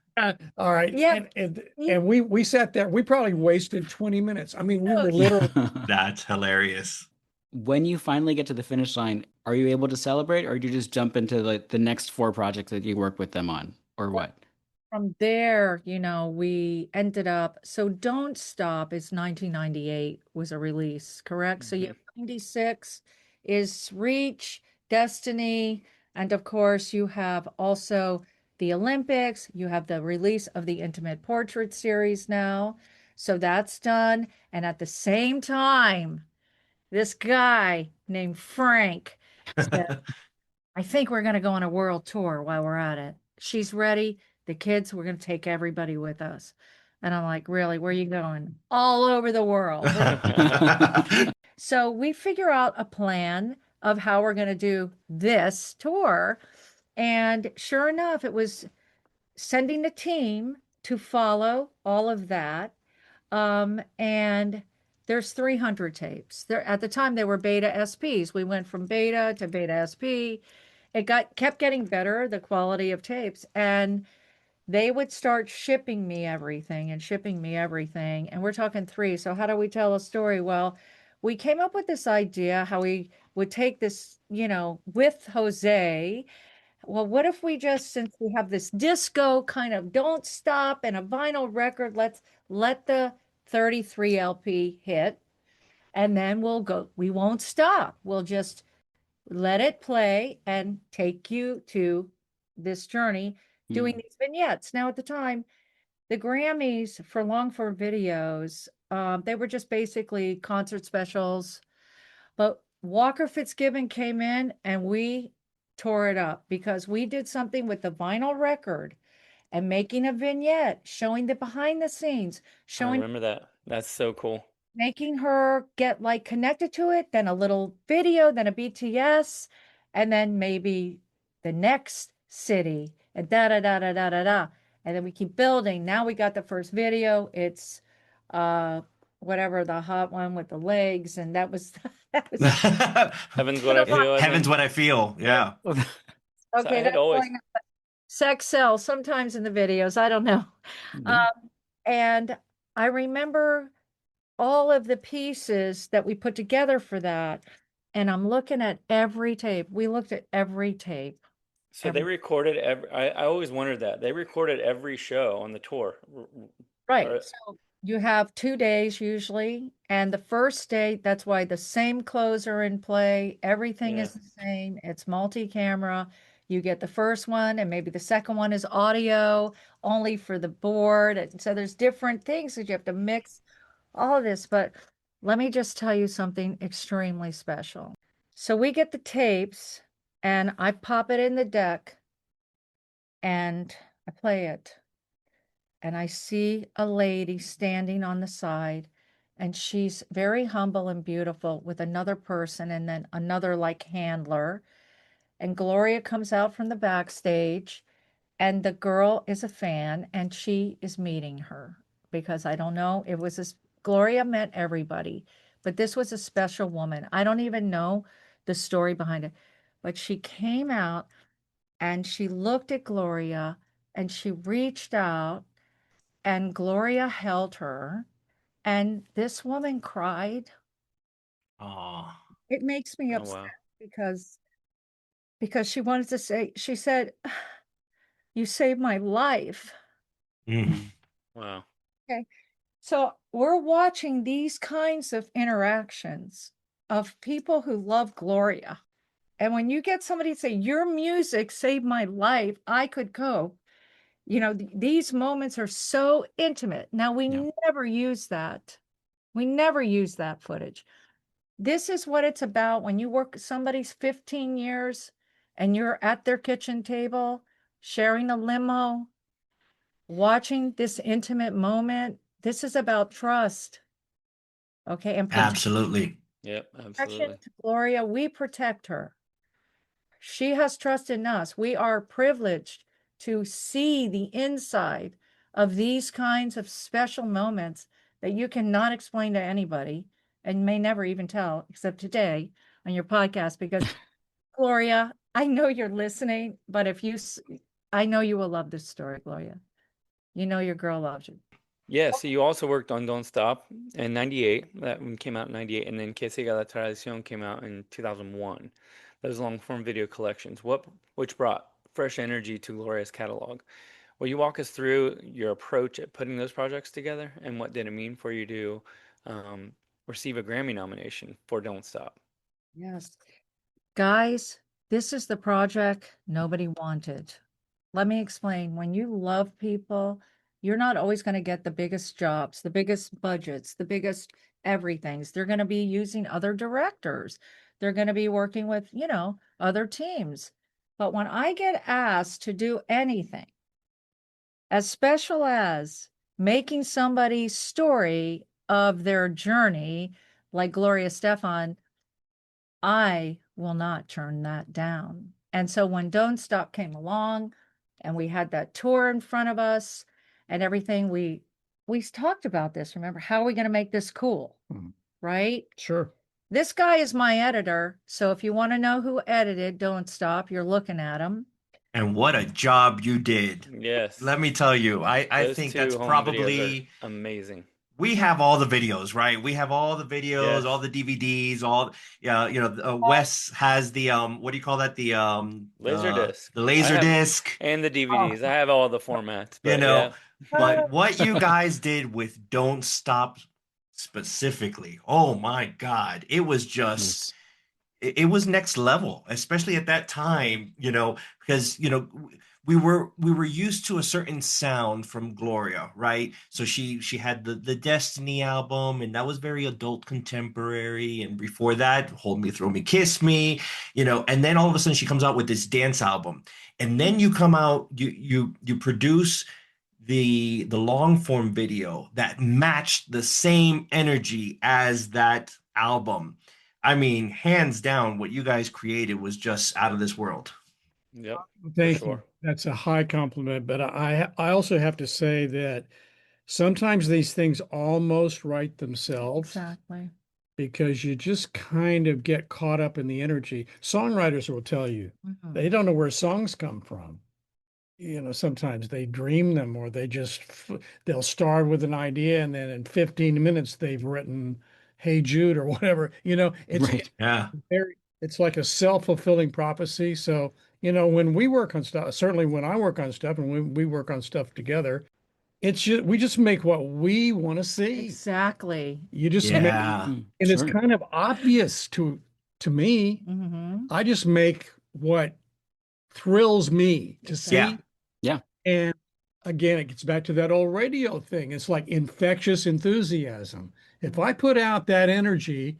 all right. Yeah. And we sat there. We probably wasted 20 minutes. I mean, we were literally. That's hilarious. When you finally get to the finish line, are you able to celebrate, or do you just jump into like the next 4 projects that you work with them on, or what? From there, we ended up, so Don't Stop is 1998 was a release, correct? So you have 96 is Reach, Destiny, and of course you have also the Olympics, you have the release of the Intimate Portrait series now. So that's done. And at the same time, this guy named Frank said, I think we're going to go on a world tour while we're at it. She's ready. The kids, we're going to take everybody with us. And I'm like, really, where are you going? All over the world. So we figure out a plan of how we're going to do this tour. And sure enough, it was sending the team to follow all of that. And there's 300 tapes. There at the time they were beta SPs. We went from beta to beta SP. It kept getting better, the quality of tapes, and they would start shipping me everything. And we're talking 3. So how do we tell a story? Well, we came up with this idea how we would take this, with Jose. Well, what if we just, since we have this disco kind of Don't Stop and a vinyl record, let's let the 33 LP hit, and then we won't stop. We'll just let it play and take you to this journey doing these vignettes. Now, at the time, the Grammys for long form videos, they were just basically concert specials. But Walker Fitzgibbon came in and we tore it up because we did something with the vinyl record and making a vignette, showing the behind the scenes, I showing remember that. That's so cool. making her get like connected to it, then a little video, then a BTS, and then maybe the next city, and da da da da da da da. And then we keep building. Now we got the first video. It's whatever, the hot one with the legs, and that was Heaven's what I feel. I Heaven's think. what I feel. Yeah. So I okay, had that's always. going on. Sex sells sometimes in the videos. I don't know. And I remember all of the pieces that we put together for that. And I'm looking at every tape. We looked at every tape. So they recorded every. I always wondered that they recorded every show on the tour. Right. Or- So you have 2 days usually. And the first day, that's why the same clothes are in play. Everything is the same. It's multi-camera. You get the first one, and maybe the second one is audio only for the board. And so there's different things that you have to mix all of this. But let me just tell you something extremely special. So we get the tapes, and I pop it in the deck, and I play it. And I see a lady standing on the side, and she's very humble and beautiful with another person, and then another like handler. And Gloria comes out from the backstage, and the girl is a fan, and she is meeting her because I don't know, it was this Gloria met everybody, but this was a special woman. I don't even know the story behind it, but she came out and she looked at Gloria and she reached out and Gloria held her, and this woman cried. Oh. It makes me Oh, upset wow. because she wanted to say, she said, you saved my life. Wow. Okay. So we're watching these kinds of interactions of people who love Gloria. And when you get somebody to say, your music saved my life, I could go. These moments are so intimate. Now, we never use that. We never use that footage. This is what it's about when you work somebody's 15 years and you're at their kitchen table, sharing a limo. watching this intimate moment, this is about trust. Okay. And Absolutely. Yep, protection absolutely. to Gloria, we protect her. She has trust in us. We are privileged to see the inside of these kinds of special moments that you cannot explain to anybody and may never even tell, except today on your podcast. Because Gloria, I know you're listening, but I know you will love this story, Gloria. You know your girl loves you. Yeah, so you also worked on Don't Stop in 98. That one came out in 98. And then Que Siga la Tradición came out in 2001. Those long-form video collections, which brought fresh energy to Gloria's catalog. Will you walk us through your approach at putting those projects together, and what did it mean for you to receive a Grammy nomination for Don't Stop? Yes. Guys, this is the project nobody wanted. Let me explain. When you love people, you're not always going to get the biggest jobs, the biggest budgets, the biggest everythings. They're going to be using other directors. They're going to be working with, other teams. But when I get asked to do anything as special as making somebody's story of their journey, like Gloria Estefan, I will not turn that down. And so when Don't Stop came along and we had that tour in front of us and everything, we talked about this. Remember, how are we going to make this cool? Right? Sure. This guy is my editor. So if you want to know who edited Don't Stop, you're looking at him. And what a job you did. Yes. Let me tell you, I Those think two that's home videos probably are amazing. we have all the videos, right? We have all the videos, Yes. all the DVDs, all Wes has the what do you call that? The Laser disc. the laser I have- disc. And the DVDs. I have all the formats. But yeah. But what you guys did with Don't Stop specifically, oh my God, it was just it was next level, especially at that time, because we were used to a certain sound from Gloria, right? So she had the Destiny album, and that was very adult contemporary. And before that, Hold Me, Throw Me, Kiss Me, and then all of a sudden she comes out with this dance album. And then you come out, you produce the long form video that matched the same energy as that album. I mean, hands down, what you guys created was just out of this world. Yep. Thank sure. you. That's a high compliment. But I also have to say that sometimes these things almost write themselves Exactly. because you just kind of get caught up in the energy. Songwriters will tell you Mhm. they don't know where songs come from. Sometimes they dream them or they'll start with an idea and then in 15 minutes they've written Hey Jude or whatever. It's Right. Yeah. it's like a self-fulfilling prophecy. So, when we work on stuff, certainly when I work on stuff and when we work on stuff together, we just make what we want to see. Exactly. You just Yeah. make, Mm, and it's sure. kind of obvious to me. Mm-hmm. I just make what thrills me to see. Yeah. Yeah. And again, it gets back to that old radio thing. It's like infectious enthusiasm. If I put out that energy,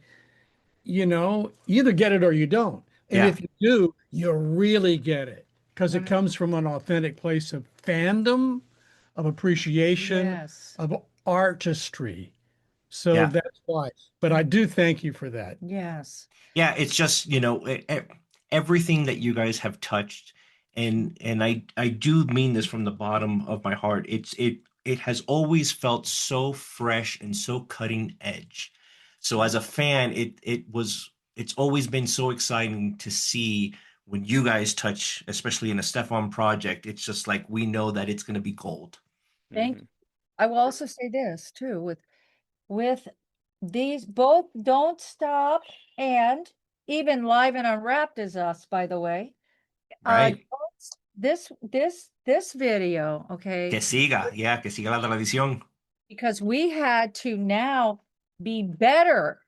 you either get it or you don't. And Yeah. if you do, you really get it because it comes from an authentic place of fandom, of appreciation, Yes. of artistry. So Yeah. that's why. But I do thank you for that. Yes. Yeah, it's just, everything that you guys have touched, and I do mean this from the bottom of my heart. It has always felt so fresh and so cutting edge. So as a fan, it's always been so exciting to see when you guys touch, especially in a Stefan project. It's just like we know that it's going to be gold. Thank Mhm. I will also say this too, with these both Don't Stop and even Live and Unwrapped is us, by the way. Right. This video, okay, Que siga, yeah, que siga la tradición. because we had to now be better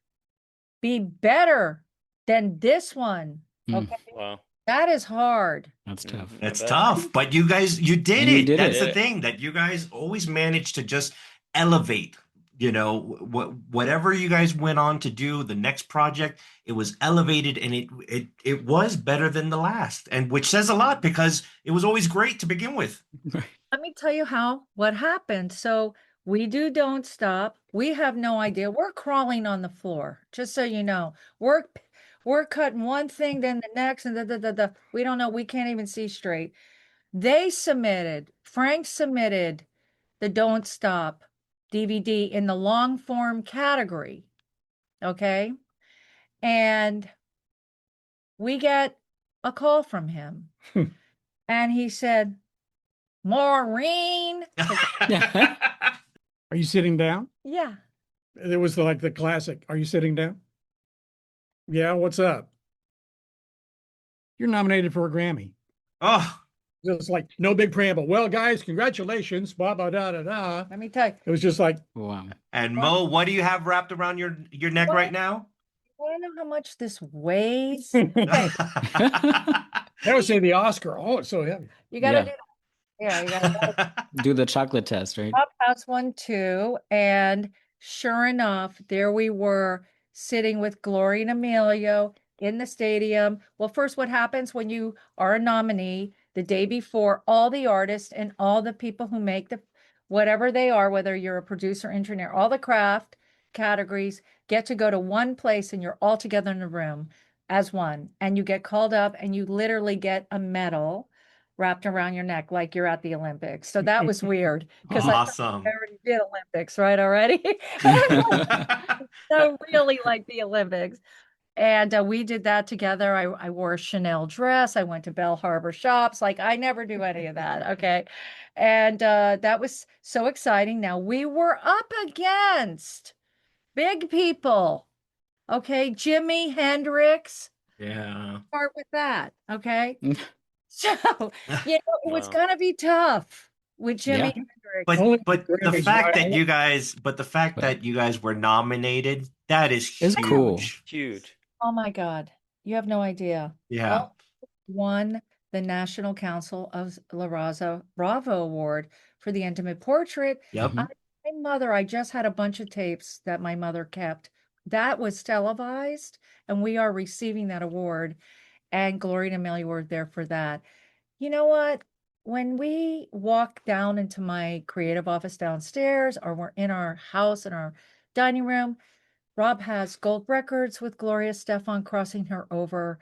than this one. Mm. Okay, Wow. that is hard. That's tough. I It's bet. tough, but you did And you it. did That's it. the thing, that you guys always manage to just elevate You know, whatever you guys went on to do, the next project, it was elevated and it was better than the last, and which says a lot because it was always great to begin with. Let me tell you what happened. So we do Don't Stop. We have no idea. We're crawling on the floor, just so you know. We're cutting one thing, then the next, and we don't know. We can't even see straight. Frank submitted the Don't Stop DVD in the long form category. Okay. And we get a call from him. And he said, Maureen. Are you sitting down? Yeah. There was like the classic, are you sitting down? Yeah, what's up? You're nominated for a Grammy. Oh, Just like no big preamble. Well, guys, congratulations. Blah blah da da da. Let me tell you. It was just like, Wow. and Mo, what do you have wrapped around your neck right now? You want to know how much this weighs? I would say the Oscar. Oh, it's so heavy. You got to Yeah. do that. Yeah, you got to Do the chocolate test, right? Rob has one too. And sure enough, there we were sitting with Gloria and Emilio in the stadium. Well, first, what happens when you are a nominee the day before, all the artists and all the people who make whatever they are, whether you're a producer, engineer, all the craft categories get to go to one place and you're all together in a room as one. And you get called up and you literally get a medal wrapped around your neck like you're at the Olympics. So that was weird because Awesome. I already did Olympics, right? Already. So really like the Olympics. And we did that together. I wore a Chanel dress. I went to Bell Harbor shops. Like I never do any of that. Okay. And that was so exciting. Now we were up against big people. Okay. Jimi Hendrix. Yeah. Start with that. Okay. So, it was Wow. gonna be tough with Jimi Yeah. Hendrix. But the Grammys, fact right? that you guys were nominated, that is It's huge. cool. Huge. Oh my God. You have no idea. Yeah. Well, won the National Council of La Raza Bravo Award for the Intimate Portrait. Yep. Mhm. My mother, I just had a bunch of tapes that my mother kept. That was televised, and we are receiving that award. And Gloria and Emilio were there for that. You know what? When we walk down into my creative office downstairs, or we're in our house in our dining room, Rob has gold records with Gloria Estefan crossing her over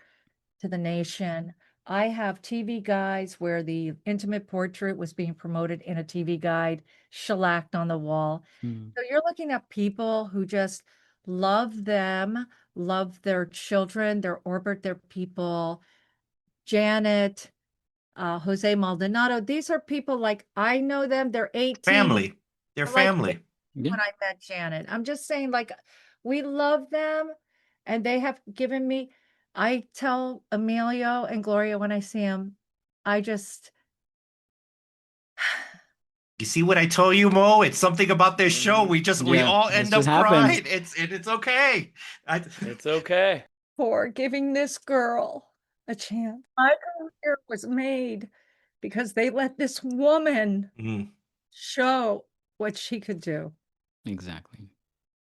to the nation. I have TV guides where the intimate portrait was being promoted in a TV guide, shellacked on the wall. Mm. So you're looking at people who just love them, love their children, their orbit, their people. Janet, Jose Maldonado. These are people like I know them. They're 18 Family. They're like family. Yeah. when I met Janet. I'm just saying, like, we love them and they have given me. I tell Emilio and Gloria when I see them, I just, You see what I told you, Mo? It's something about this show. We Yeah, all this end up just happens. crying. It's okay. It's okay. for giving this girl a chance. My career was made because they let this woman Mhm. show what she could do. Exactly.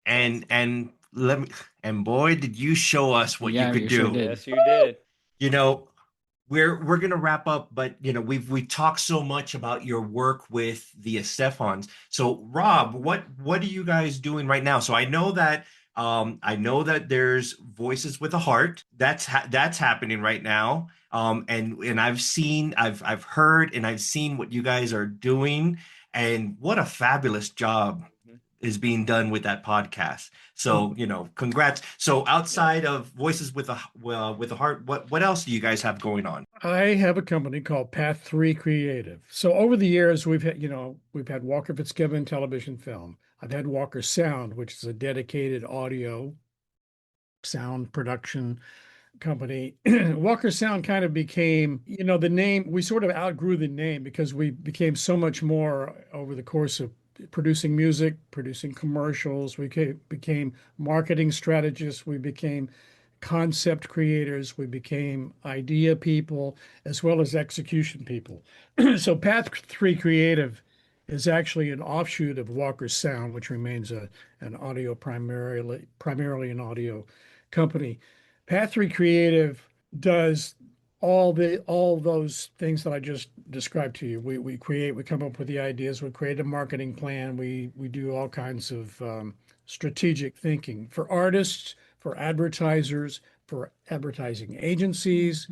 And boy, did you show us what Yeah, you could you do. sure did. Yes, you did. You know, we're gonna wrap up, but we talked so much about your work with the Estefans. So Rob, what are you guys doing right now? So I know that there's Voices with a Heart. That's happening right now. And I've heard and I've seen what you guys are doing, and what a fabulous job is being done with that podcast. So, congrats. So outside of Voices with a Heart, what else do you guys have going on? I have a company called Path 3 Creative. So over the years, we've had Walker Fitzgibbon television film. I've had Walker Sound, which is a dedicated audio sound production company. Walker Sound kind of became, the name, we sort of outgrew the name because we became so much more over the course of producing music, producing commercials. We became marketing strategists. We became concept creators. We became idea people as well as execution people. So Path 3 Creative is actually an offshoot of Walker Sound, which remains an audio primarily an audio company. Path 3 Creative does all those things that I just described to you. We come up with the ideas, we create a marketing plan, we do all kinds of strategic thinking for artists, for advertisers, for advertising agencies,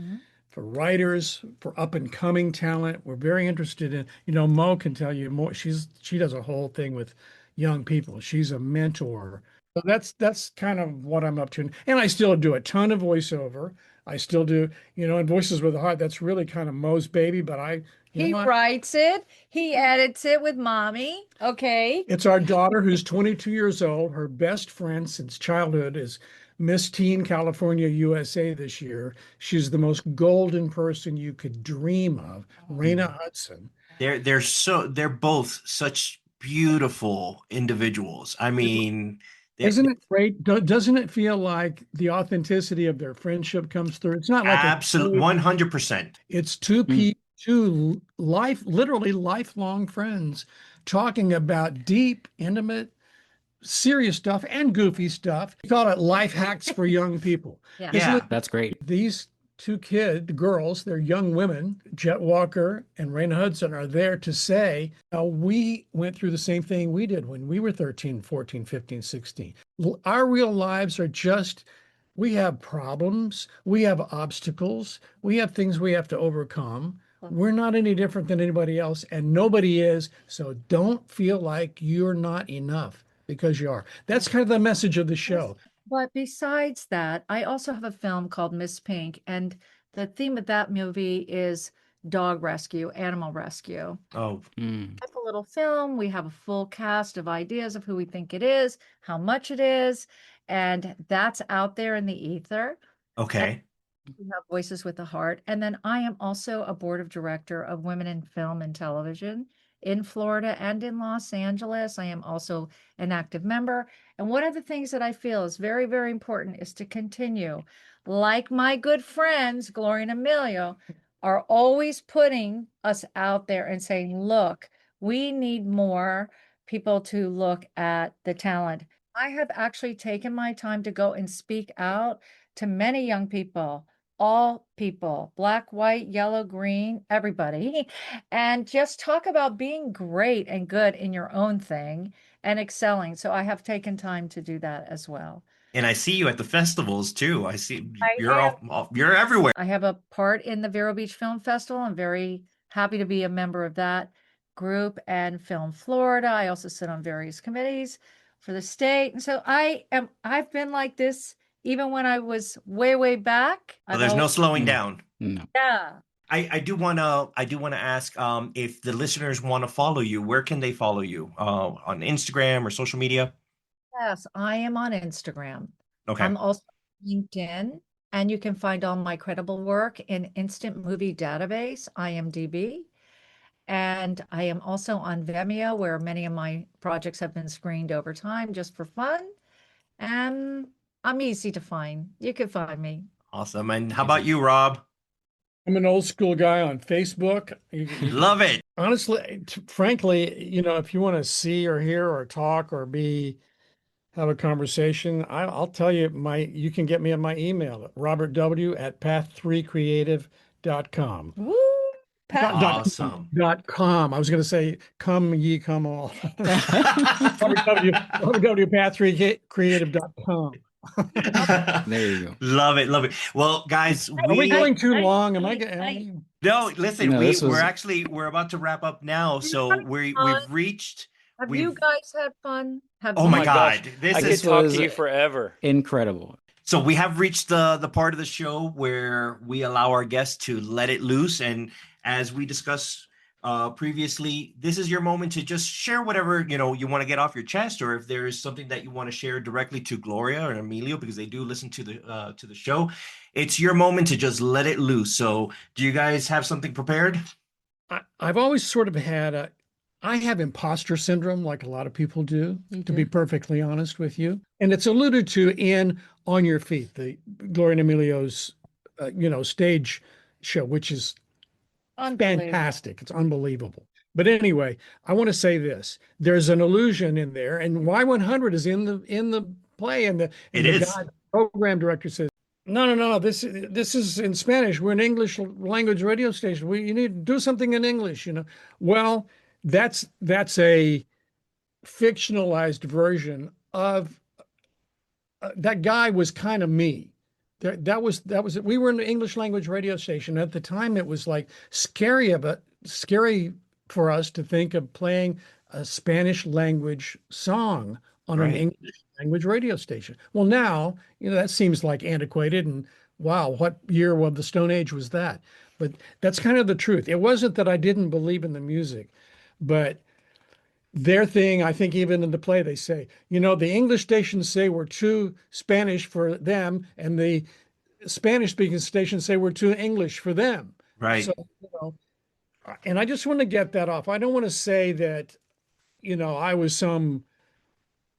for writers, for up and coming talent. We're very interested in, Mo can tell you more. She does a whole thing with young people. She's a mentor. So that's kind of what I'm up to. And I still do a ton of voiceover. I still do, in Voices with a Heart, that's really kind of Mo's baby, but he writes it, he edits it with mommy. Okay. It's our daughter who's 22 years old. Her best friend since childhood is Miss Teen California USA this year. She's the most golden person you could dream of, Raina Hudson. They're both such beautiful individuals. I mean, isn't it great? Doesn't it feel like the authenticity of their friendship comes through? It's not like absolutely 100%. It's two people, literally lifelong friends talking about deep, intimate, serious stuff and goofy stuff. We call it life hacks for young people. Yeah, that's great. These two girls, they're young women, Jet Walker and Raina Hudson, are there to say, we went through the same thing we did when we were 13, 14, 15, 16. Our real lives are just, we have problems, we have obstacles, we have things we have to overcome. We're not any different than anybody else, and nobody is. So don't feel like you're not enough, because you are. That's kind of the message of the show. But besides that, I also have a film called Miss Pink, and the theme of that movie is dog rescue, animal rescue. Oh. It's a little film. We have a full cast of ideas of who we think it is, how much it is, and that's out there in the ether. Okay. We have Voices with a Heart. And then I am also a board of director of Women in Film and Television in Florida and in Los Angeles. I am also an active member. And one of the things that I feel is very, very important is to continue, like my good friends, Gloria and Emilio, are always putting us out there and saying, look, we need more people to look at the talent. I have actually taken my time to go and speak out to many young people, all people, black, white, yellow, green, everybody, and just talk about being great and good in your own thing and excelling. So I have taken time to do that as well. And I see you at the festivals too. I see you're everywhere. I have a part in the Vero Beach Film Festival. I'm very happy to be a member of that group, and Film Florida. I also sit on various committees for the state. And so I've been like this even when I was way, way back. So there's no slowing down. No. Yeah. I do want to ask if the listeners want to follow you, where can they follow you? On Instagram or social media? Yes, I am on Instagram. Okay. I'm also on LinkedIn, and you can find all my credible work in Instant Movie Database, IMDb. And I am also on Vimeo, where many of my projects have been screened over time just for fun. And I'm easy to find. You can find me. Awesome. And how about you, Rob? I'm an old school guy on Facebook. Love it. Honestly, frankly, if you want to see or hear or talk or have a conversation, I'll tell you you can get me on my email at robertw@path3creative.com. Woo! Awesome. .com. I was going to say, come ye, come all. robertw@path3creative.com. There you go. Love it. Love it. Well, guys, Are we going too long? Am I getting? No, listen, No, we're about to wrap up now. So we've reached. Have you guys had fun? Oh my God. I could talk to you forever. Incredible. So we have reached the part of the show where we allow our guests to let it loose. And as we discussed previously, this is your moment to just share whatever, you want to get off your chest, or if there's something that you want to share directly to Gloria or Emilio, because they do listen to the show. It's your moment to just let it loose. So do you guys have something prepared? I've always sort of had I have imposter syndrome, like a lot of people do, to be perfectly honest with you. And it's alluded to in On Your Feet, the Gloria and Emilio's, stage show, which is fantastic. It's unbelievable. But anyway, I want to say this. There's an illusion in there, and Y100 is in the play, and It the is. guy, the program director says, no, this is in Spanish. We're an English language radio station. You need to do something in English, you know. Well, that's a fictionalized version of that guy was kind of me. That was it. We were an English language radio station. At the time, it was like scary for us to think of playing a Spanish language song on an Right. English language radio station. Well, now, you know, that seems like antiquated, and wow, what year of the Stone Age was that? But that's kind of the truth. It wasn't that I didn't believe in the music, but their thing, I think even in the play, they say, you know, the English stations say we're too Spanish for them, and the Spanish speaking stations say we're too English for them. Right. So, you know, and I just want to get that off. I don't want to say that, you know, I was some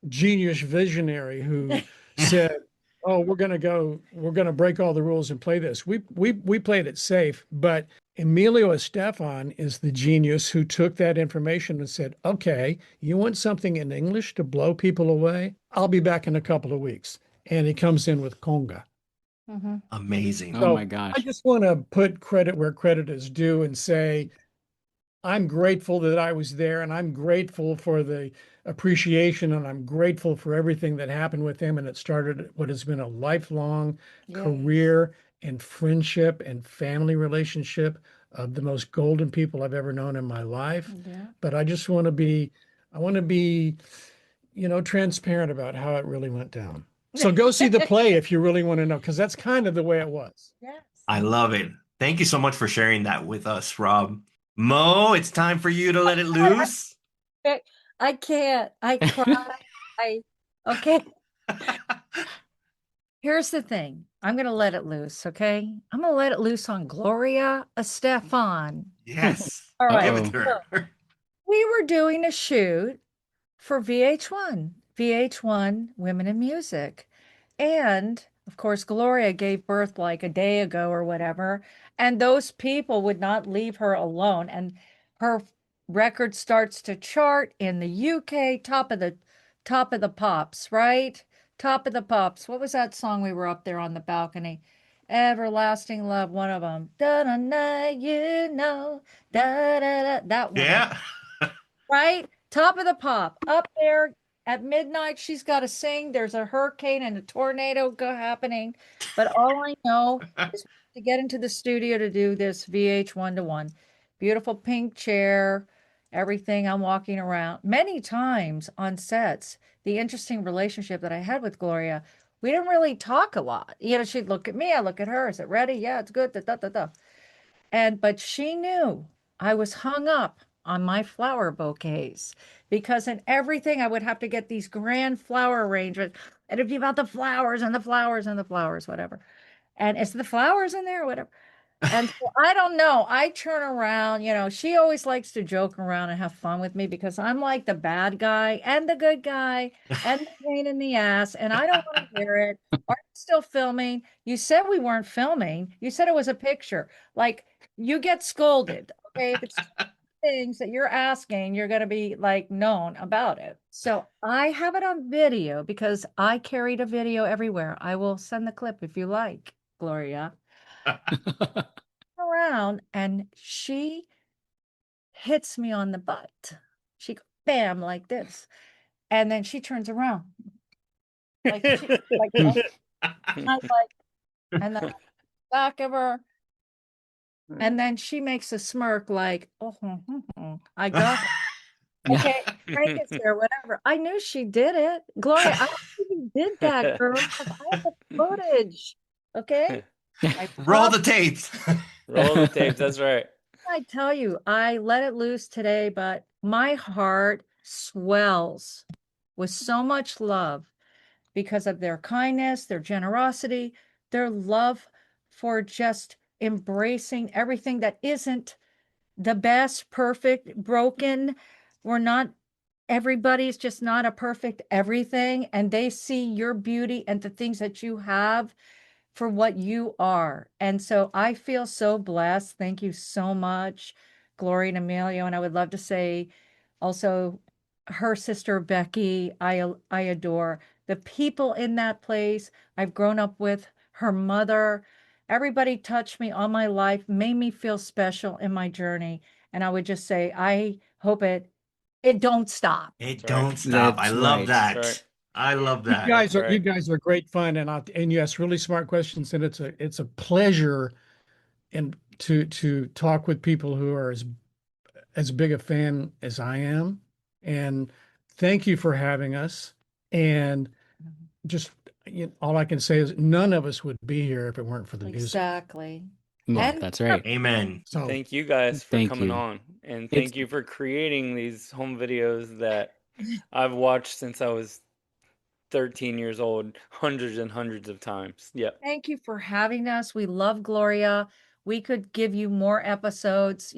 genius visionary who said, "Oh, we're going to break all the rules and play this." We played it safe, but Emilio Estefan is the genius who took that information and said, "Okay, you want something in English to blow people away? I'll be back in a couple of weeks." And he comes in with conga. Mhm. Amazing. Oh So my gosh. I just want to put credit where credit is due and say, I'm grateful that I was there, and I'm grateful for the appreciation, and I'm grateful for everything that happened with him. And it started what has been a lifelong Yes. career and friendship and family relationship of the most golden people I've ever known in my life. Yeah. But I want to be, you know, transparent about how it really went down. So go see the play if you really want to know, because that's kind of the way it was. Yes. I love it. Thank you so much for sharing that with us, Rob. Mo, it's time for you to let it loose. I can't. I cry. Okay. Here's the thing. I'm going to let it loose, okay? I'm going to let it loose on Gloria Estefan. Yes. All right. Give it to her. We were doing a shoot for VH1 Women in Music. And of course, Gloria gave birth like a day ago or whatever. And those people would not leave her alone. And her record starts to chart in the UK, top of the pops, right? Top of the pops. What was that song we were up there on the balcony? Everlasting Love, one of them. Da da da, you know, da da da. That one. Yeah. Right? Top of the pop. Up there at midnight, she's got to sing. There's a hurricane and a tornado happening. But all I know is to get into the studio to do this VH 1-to-1. Beautiful pink chair, everything. I'm walking around many times on sets. The interesting relationship that I had with Gloria, we didn't really talk a lot. You know, she'd look at me, I look at her. Is it ready? Yeah, it's good. Da, da, da, da. But she knew I was hung up on my flower bouquets because in everything I would have to get these grand flower arrangements. And it'd be about the flowers and the flowers and the flowers, whatever. And is the flowers in there, whatever. And so I don't know. I turn around, you know, she always likes to joke around and have fun with me because I'm like the bad guy and the good guy and the pain in the ass. And I don't want to hear it. Are you still filming? You said we weren't filming. You said it was a picture. Like, you get scolded. Okay. If it's things that you're asking, you're going to be like known about it. So I have it on video because I carried a video everywhere. I will send the clip if you like, Gloria. Around and she hits me on the butt. She bam like this. And then she turns around. Like, and I'm like, and then back of her. And then she makes a smirk like, oh, I got it. Okay, Frank is there, whatever. I knew she did it. Gloria, I even did that, girl. I have the footage. Okay. Roll the tapes. Roll the tapes. That's right. I tell you, I let it loose today, but my heart swells with so much love because of their kindness, their generosity, their love for just embracing everything that isn't the best, perfect, broken. Everybody's just not a perfect everything. And they see your beauty and the things that you have for what you are. And so I feel so blessed. Thank you so much Gloria and Emilio, and I would love to say also her sister Becky, I adore. The people in that place I've grown up with, her mother, everybody touched me all my life, made me feel special in my journey. And I would just say, I hope it don't stop. It That's right. don't stop. I That's love right. that. That's right. I love You that. guys That's are you right. guys are great fun, and you ask really smart questions, and it's a pleasure and to talk with people who are as big a fan as I am. And thank you for having us. And just all I can say is none of us would be here if it weren't for the music. Exactly. Well, And that's right. Amen. So Thank you guys for Thank coming you. on, and It's- thank you for creating these home videos that I've watched since I was 13 years old, hundreds and hundreds of times. Yep. thank you for having us. We love Gloria. We could give you more episodes.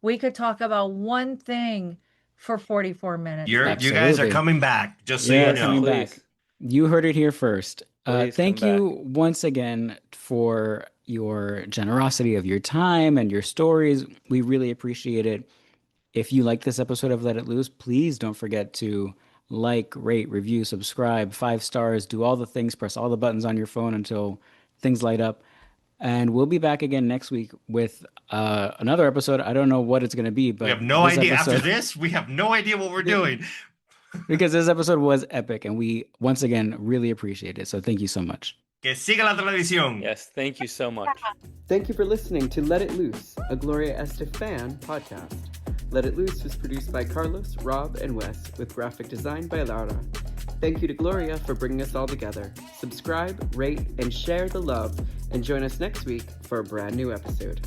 We could talk about one thing for 44 minutes. You guys are Absolutely. coming back, just so Yeah, you we're know. coming back. Please. You heard it here first. Please Thank come you once again for your generosity of your time and your stories. We really appreciate it. If you like this episode of Let It Loose, please don't forget to like, rate, review, subscribe, 5 stars, do all the things, press all the buttons on your phone until things light up. And we'll be back again next week with another episode. I don't know what it's going to be, but We have no this idea. After episode- this, we have no idea what we're doing. because this episode was epic, and we once again really appreciate it. So thank you so much. Que siga la tradición. Yes, thank you so much. Thank you for listening to Let It Loose, a Gloria Estefan podcast. Let It Loose was produced by Carlos, Rob, and Wes, with graphic design by Laura. Thank you to Gloria for bringing us all together. Subscribe, rate, and share the love, and join us next week for a brand new episode.